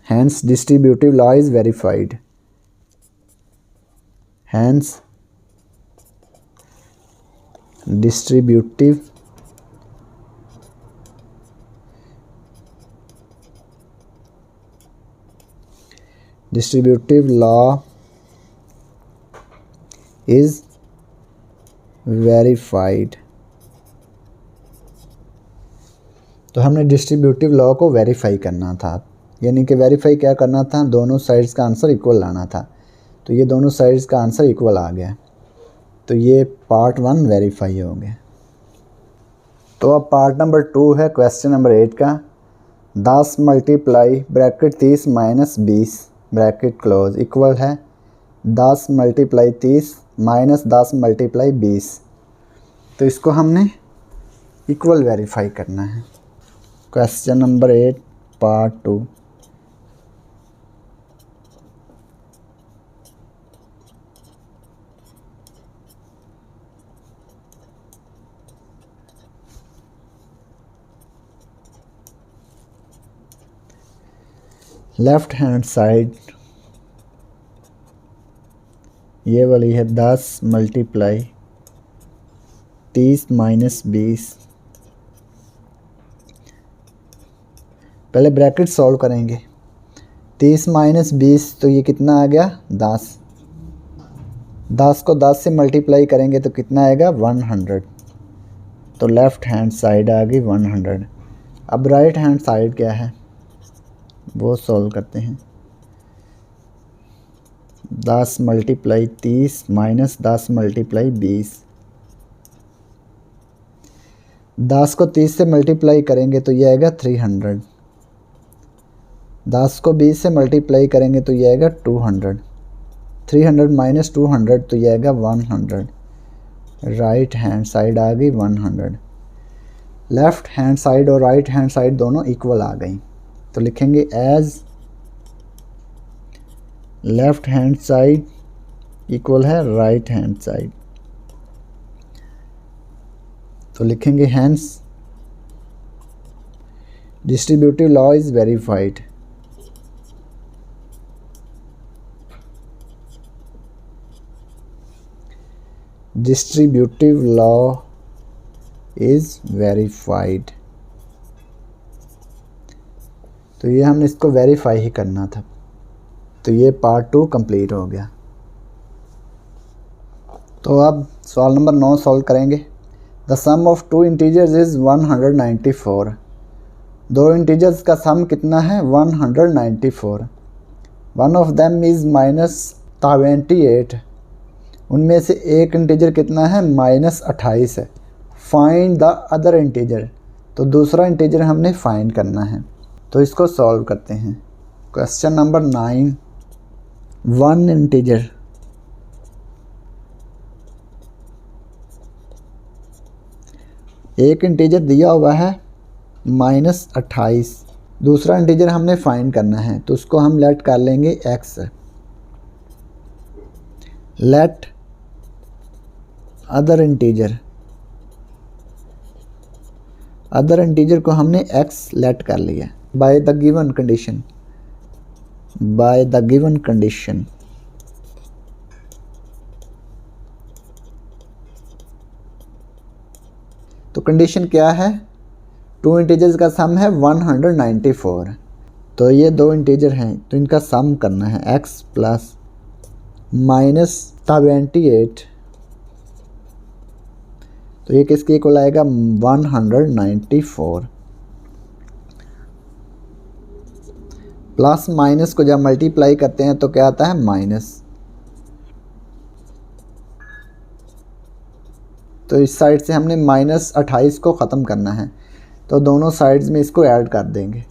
hence distributive law is verified। hence distributive law is verified। तो हमने डिस्ट्रीब्यूटिव लॉ को वेरीफाई करना था, यानी कि वेरीफाई क्या करना था, दोनों साइड्स का आंसर इक्वल लाना था। तो ये दोनों साइड्स का आंसर इक्वल आ गया। तो ये पार्ट 1 वेरीफाई हो गया। तो अब पार्ट नंबर 2 है क्वेश्चन नंबर 8 का। 10 multiply bracket 30 minus 20 bracket close equal है 10 मल्टीप्लाई 30 माइनस 10 मल्टीप्लाई 20। तो इसको हमने इक्वल वेरीफाई करना है। Question number 8 part 2। Left hand side ये वाली है 10 मल्टीप्लाई 30 माइनस 20। पहले ब्रैकेट सॉल्व करेंगे। 30 माइनस 20 तो ये कितना आ गया 10। 10 को 10 से मल्टीप्लाई करेंगे तो कितना आएगा 100। तो लेफ़्ट हैंड साइड आ गई 100। अब राइट हैंड साइड क्या है वो सॉल्व करते हैं। 10 मल्टीप्लाई 30 माइनस 10 मल्टीप्लाई 20। 10 को 30 से मल्टीप्लाई करेंगे तो ये आएगा 300। 10 को 20 से मल्टीप्लाई करेंगे तो ये आएगा 200। 300 माइनस 200 तो ये आएगा 100। राइट हैंड साइड आ गई 100। लेफ़्ट हैंड साइड और राइट हैंड साइड दोनों इक्वल आ गई। तो लिखेंगे as left hand side equal है राइट हैंड साइड। तो लिखेंगे hence distributive law is verified. Distributive law is verified. तो ये हमने इसको वेरीफाई ही करना था। तो ये पार्ट 2 कंप्लीट हो गया। तो अब सवाल नंबर 9 सॉल्व करेंगे। The sum of 2 integers is 194। 2 integers का सम कितना है 194। One of them is -28। उनमें से एक इंटीजर कितना है -28 है। Find the other integer. तो दूसरा इंटीजर हमने फाइंड करना है। तो इसको सॉल्व करते हैं। Question number 9। वन इंटीजर एक इंटीजर दिया हुआ है -28। दूसरा इंटीजर हमने फाइंड करना है तो उसको हम लेट कर लेंगे x। लेट अदर इंटीजर को हमने x लेट कर लिया बाय द गिवन कंडीशन। तो कंडीशन क्या है 2 इंटीजर्स का सम है 194। तो ये 2 इंटीजर हैं तो इनका सम करना है x प्लस -28। तो ये किसके इक्वल आएगा 194। प्लस माइनस को जब मल्टीप्लाई करते हैं तो क्या आता है माइनस। तो इस साइड से हमने -28 को ख़त्म करना है तो दोनों साइड्स में इसको ऐड कर देंगे।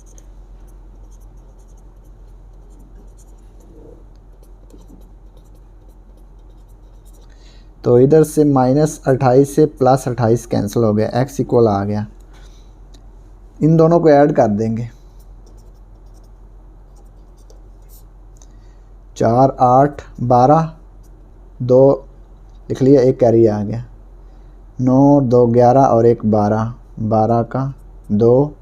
तो इधर से -28 से +28 कैंसिल हो गया, x इक्वल आ गया। इन दोनों को ऐड कर देंगे। 4 8 12 2 लिख लिया, एक कैरी आ गया। 9 2 11 और एक 12, 12 का 2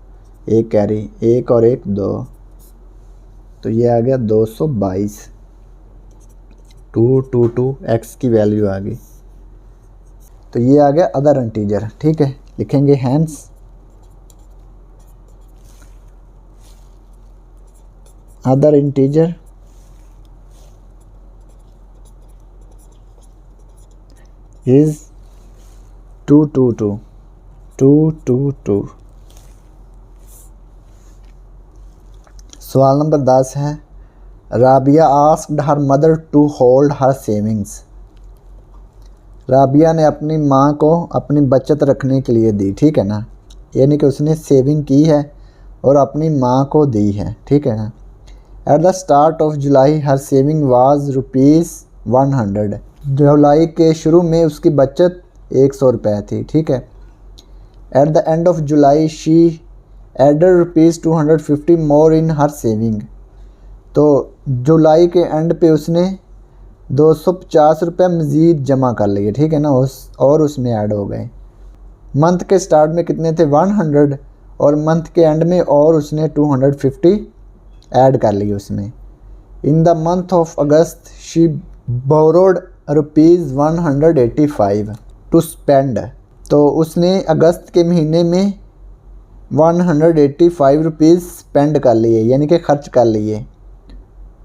एक कैरी, 1 और 1 2, तो ये आ गया 222। 222 x की वैल्यू आ गई। तो ये आ गया अदर इंटीजर। ठीक है, लिखेंगे हैंस अदर इंटीजर इज 222। 222। सवाल नंबर 10 है Rabia asked her mother to hold her savings. Rabia ने अपनी माँ को अपनी बचत रखने के लिए दी, ठीक है ना, यानी कि उसने सेविंग की है और अपनी माँ को दी है, ठीक है ना। At the start of July her saving was ₹100। जुलाई के शुरू में उसकी बचत 100 रुपये थी, ठीक है। At the end of July she added ₹250 more in her saving. तो जुलाई के एंड पे उसने 250 रुपये मज़ीद जमा कर लिए, ठीक है ना, और उसमें ऐड हो गए। मंथ के स्टार्ट में कितने थे 100 और मंथ के एंड में और उसने 250 ऐड कर लिए उसमें। In the month of August she borrowed ₹185 to spend. तो उसने अगस्त के महीने में 185 रुपीज़ स्पेंड कर लिए, यानी कि खर्च कर लिए।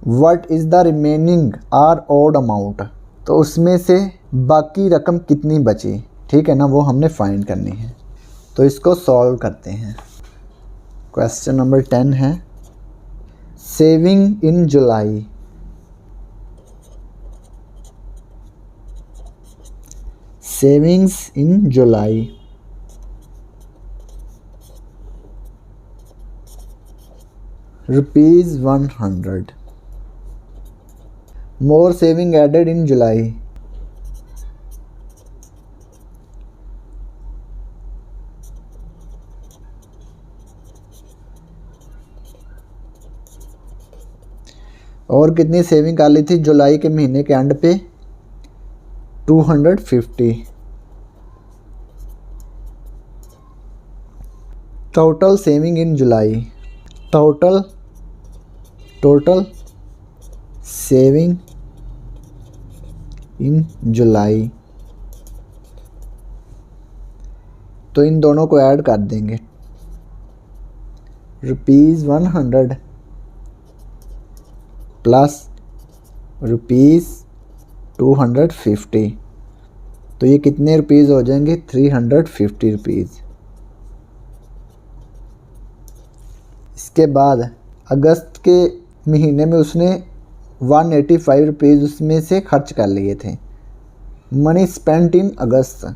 What is the remaining or odd amount. तो उसमें से बाकी रकम कितनी बची, ठीक है ना, वो हमने फाइंड करनी है। तो इसको सॉल्व करते हैं। क्वेश्चन नंबर 10 है saving in July. Savings in July ₹100। More saving added in July. और कितनी सेविंग कर ली थी जुलाई के महीने के एंड पे 250। Total saving in July. Total saving in July. तो इन दोनों को ऐड कर देंगे। ₹100 प्लस ₹250। तो ये कितने रुपीज़ हो जाएंगे 350 रुपीज़। इसके बाद अगस्त के महीने में उसने 185 रुपीज़ उसमें से खर्च कर लिए थे। मनी स्पेंट इन अगस्त।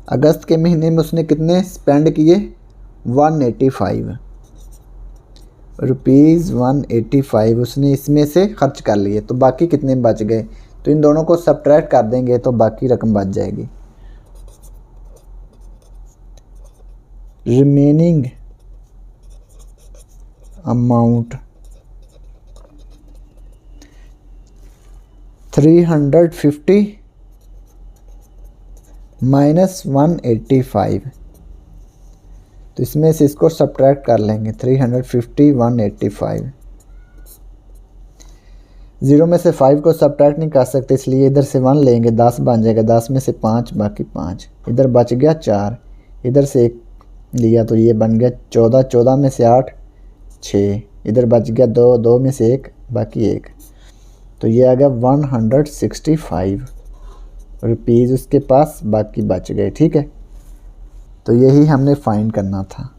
अगस्त के महीने में उसने कितने स्पेंड किए 185 रुपीज़ 185 उसने इसमें से खर्च कर लिए। तो बाकी कितने बच गए, तो इन दोनों को सब्ट्रैक्ट कर देंगे तो बाकी रकम बच जाएगी। Remaining amount 350 minus 185। तो इसमें से इसको सब्ट्रैक्ट कर लेंगे 350 185। 0 में से 5 को सब्ट्रैक्ट नहीं कर सकते, इसलिए इधर से 1 लेंगे, 10 बन जाएगा। 10 में से 5 बाकी 5, इधर बच गया 4, इधर से 1 लिया तो ये बन गया 14। 14 में से 8 6, इधर बच गया 2, 2 में से 1 बाकी 1। तो ये आ गया 165 रुपीज़ उसके पास बाकी बच गए, ठीक है। तो यही हमने फाइंड करना था।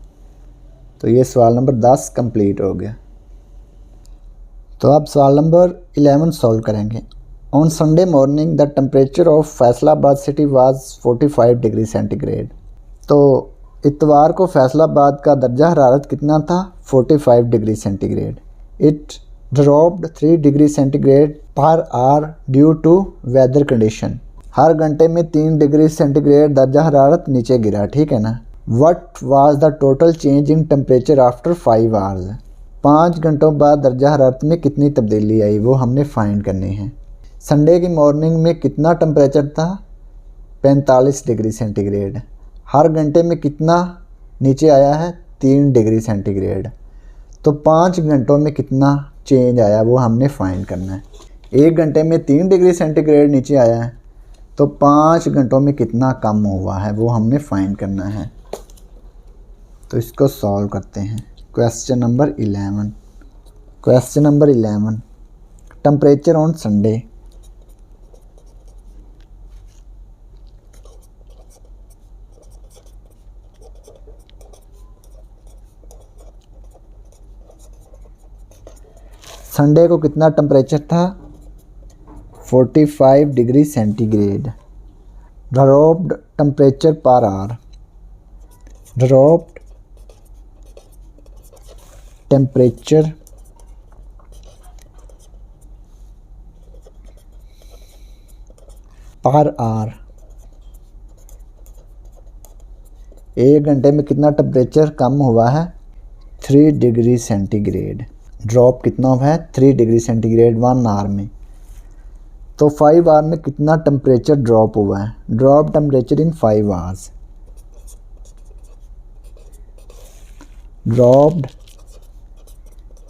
तो ये सवाल नंबर 10 कंप्लीट हो गया। तो अब सवाल नंबर 11 सॉल्व करेंगे। On Sunday morning the temperature of Faisalabad city was 45 degree centigrade. तो इतवार को फैसलाबाद का दर्जा हरारत कितना था 45 degree centigrade. It dropped 3 degree centigrade per hour due to weather condition. हर घंटे में 3 डिग्री सेंटीग्रेड दर्जा हरारत नीचे गिरा, ठीक है ना। What was the total change in temperature after 5 hours. 5 घंटों बाद दर्जा हरारत में कितनी तब्दीली आई वो हमने फाइंड करनी है। संडे की मॉर्निंग में कितना टेम्परेचर था 45 डिग्री सेंटीग्रेड। हर घंटे में कितना नीचे आया है 3 डिग्री सेंटीग्रेड। तो 5 घंटों में कितना चेंज आया वो हमने फाइंड करना है। 1 घंटे में 3 डिग्री सेंटीग्रेड नीचे आया है, तो 5 घंटों में कितना कम हुआ है वो हमने फाइंड करना है। तो इसको सॉल्व करते हैं। Question number 11। Question number 11 temperature on Sunday. Sunday को कितना टेम्परेचर था? 45 degree centigrade. Dropped temperature per hour, dropped temperature per hour. 1 घंटे में कितना टेम्परेचर कम हुआ है? 3 डिग्री सेंटीग्रेड। ड्रॉप कितना हुआ है? 3 डिग्री सेंटीग्रेड 1 आवर में। तो 5 आवर में कितना टेम्परेचर ड्रॉप हुआ है? Drop temperature in 5 hours. Dropped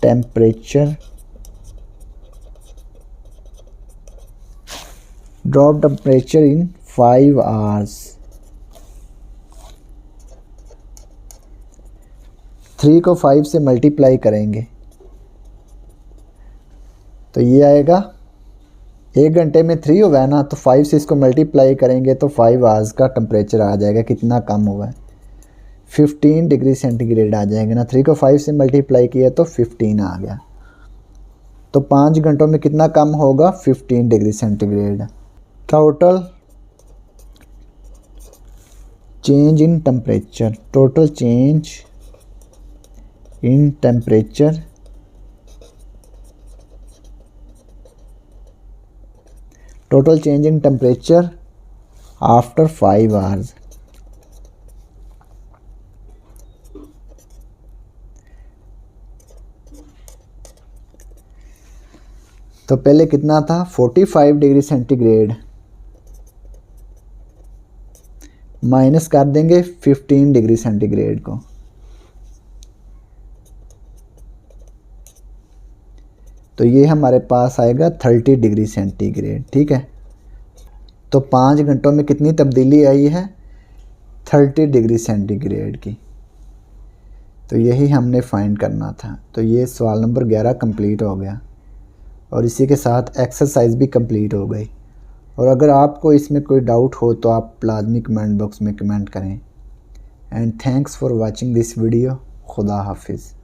temperature, drop temperature in 5 hours. 3 को 5 से मल्टीप्लाई करेंगे तो ये आएगा, 1 घंटे में 3 हुआ है ना, तो 5 से इसको मल्टीप्लाई करेंगे तो 5 आवर्स का टेम्परेचर आ जाएगा। कितना कम हुआ है? 15 डिग्री सेंटीग्रेड आ जाएगा ना। 3 को 5 से मल्टीप्लाई किया तो 15 आ गया। तो 5 घंटों में कितना कम होगा? 15 degree centigrade. Total change in temperature, total change in temperature total change in temperature after 5 hours. तो पहले कितना था? 45 डिग्री सेंटीग्रेड, माइनस कर देंगे 15 डिग्री सेंटीग्रेड को, तो ये हमारे पास आएगा 30 डिग्री सेंटीग्रेड। ठीक है, तो 5 घंटों में कितनी तब्दीली आई है? 30 डिग्री सेंटीग्रेड की। तो यही हमने फाइंड करना था। तो ये सवाल नंबर 11 कंप्लीट हो गया और इसी के साथ एक्सरसाइज भी कंप्लीट हो गई। और अगर आपको इसमें कोई डाउट हो तो आप लाजमी कमेंट बॉक्स में कमेंट करें। And thanks for watching this video. खुदा हाफिज़।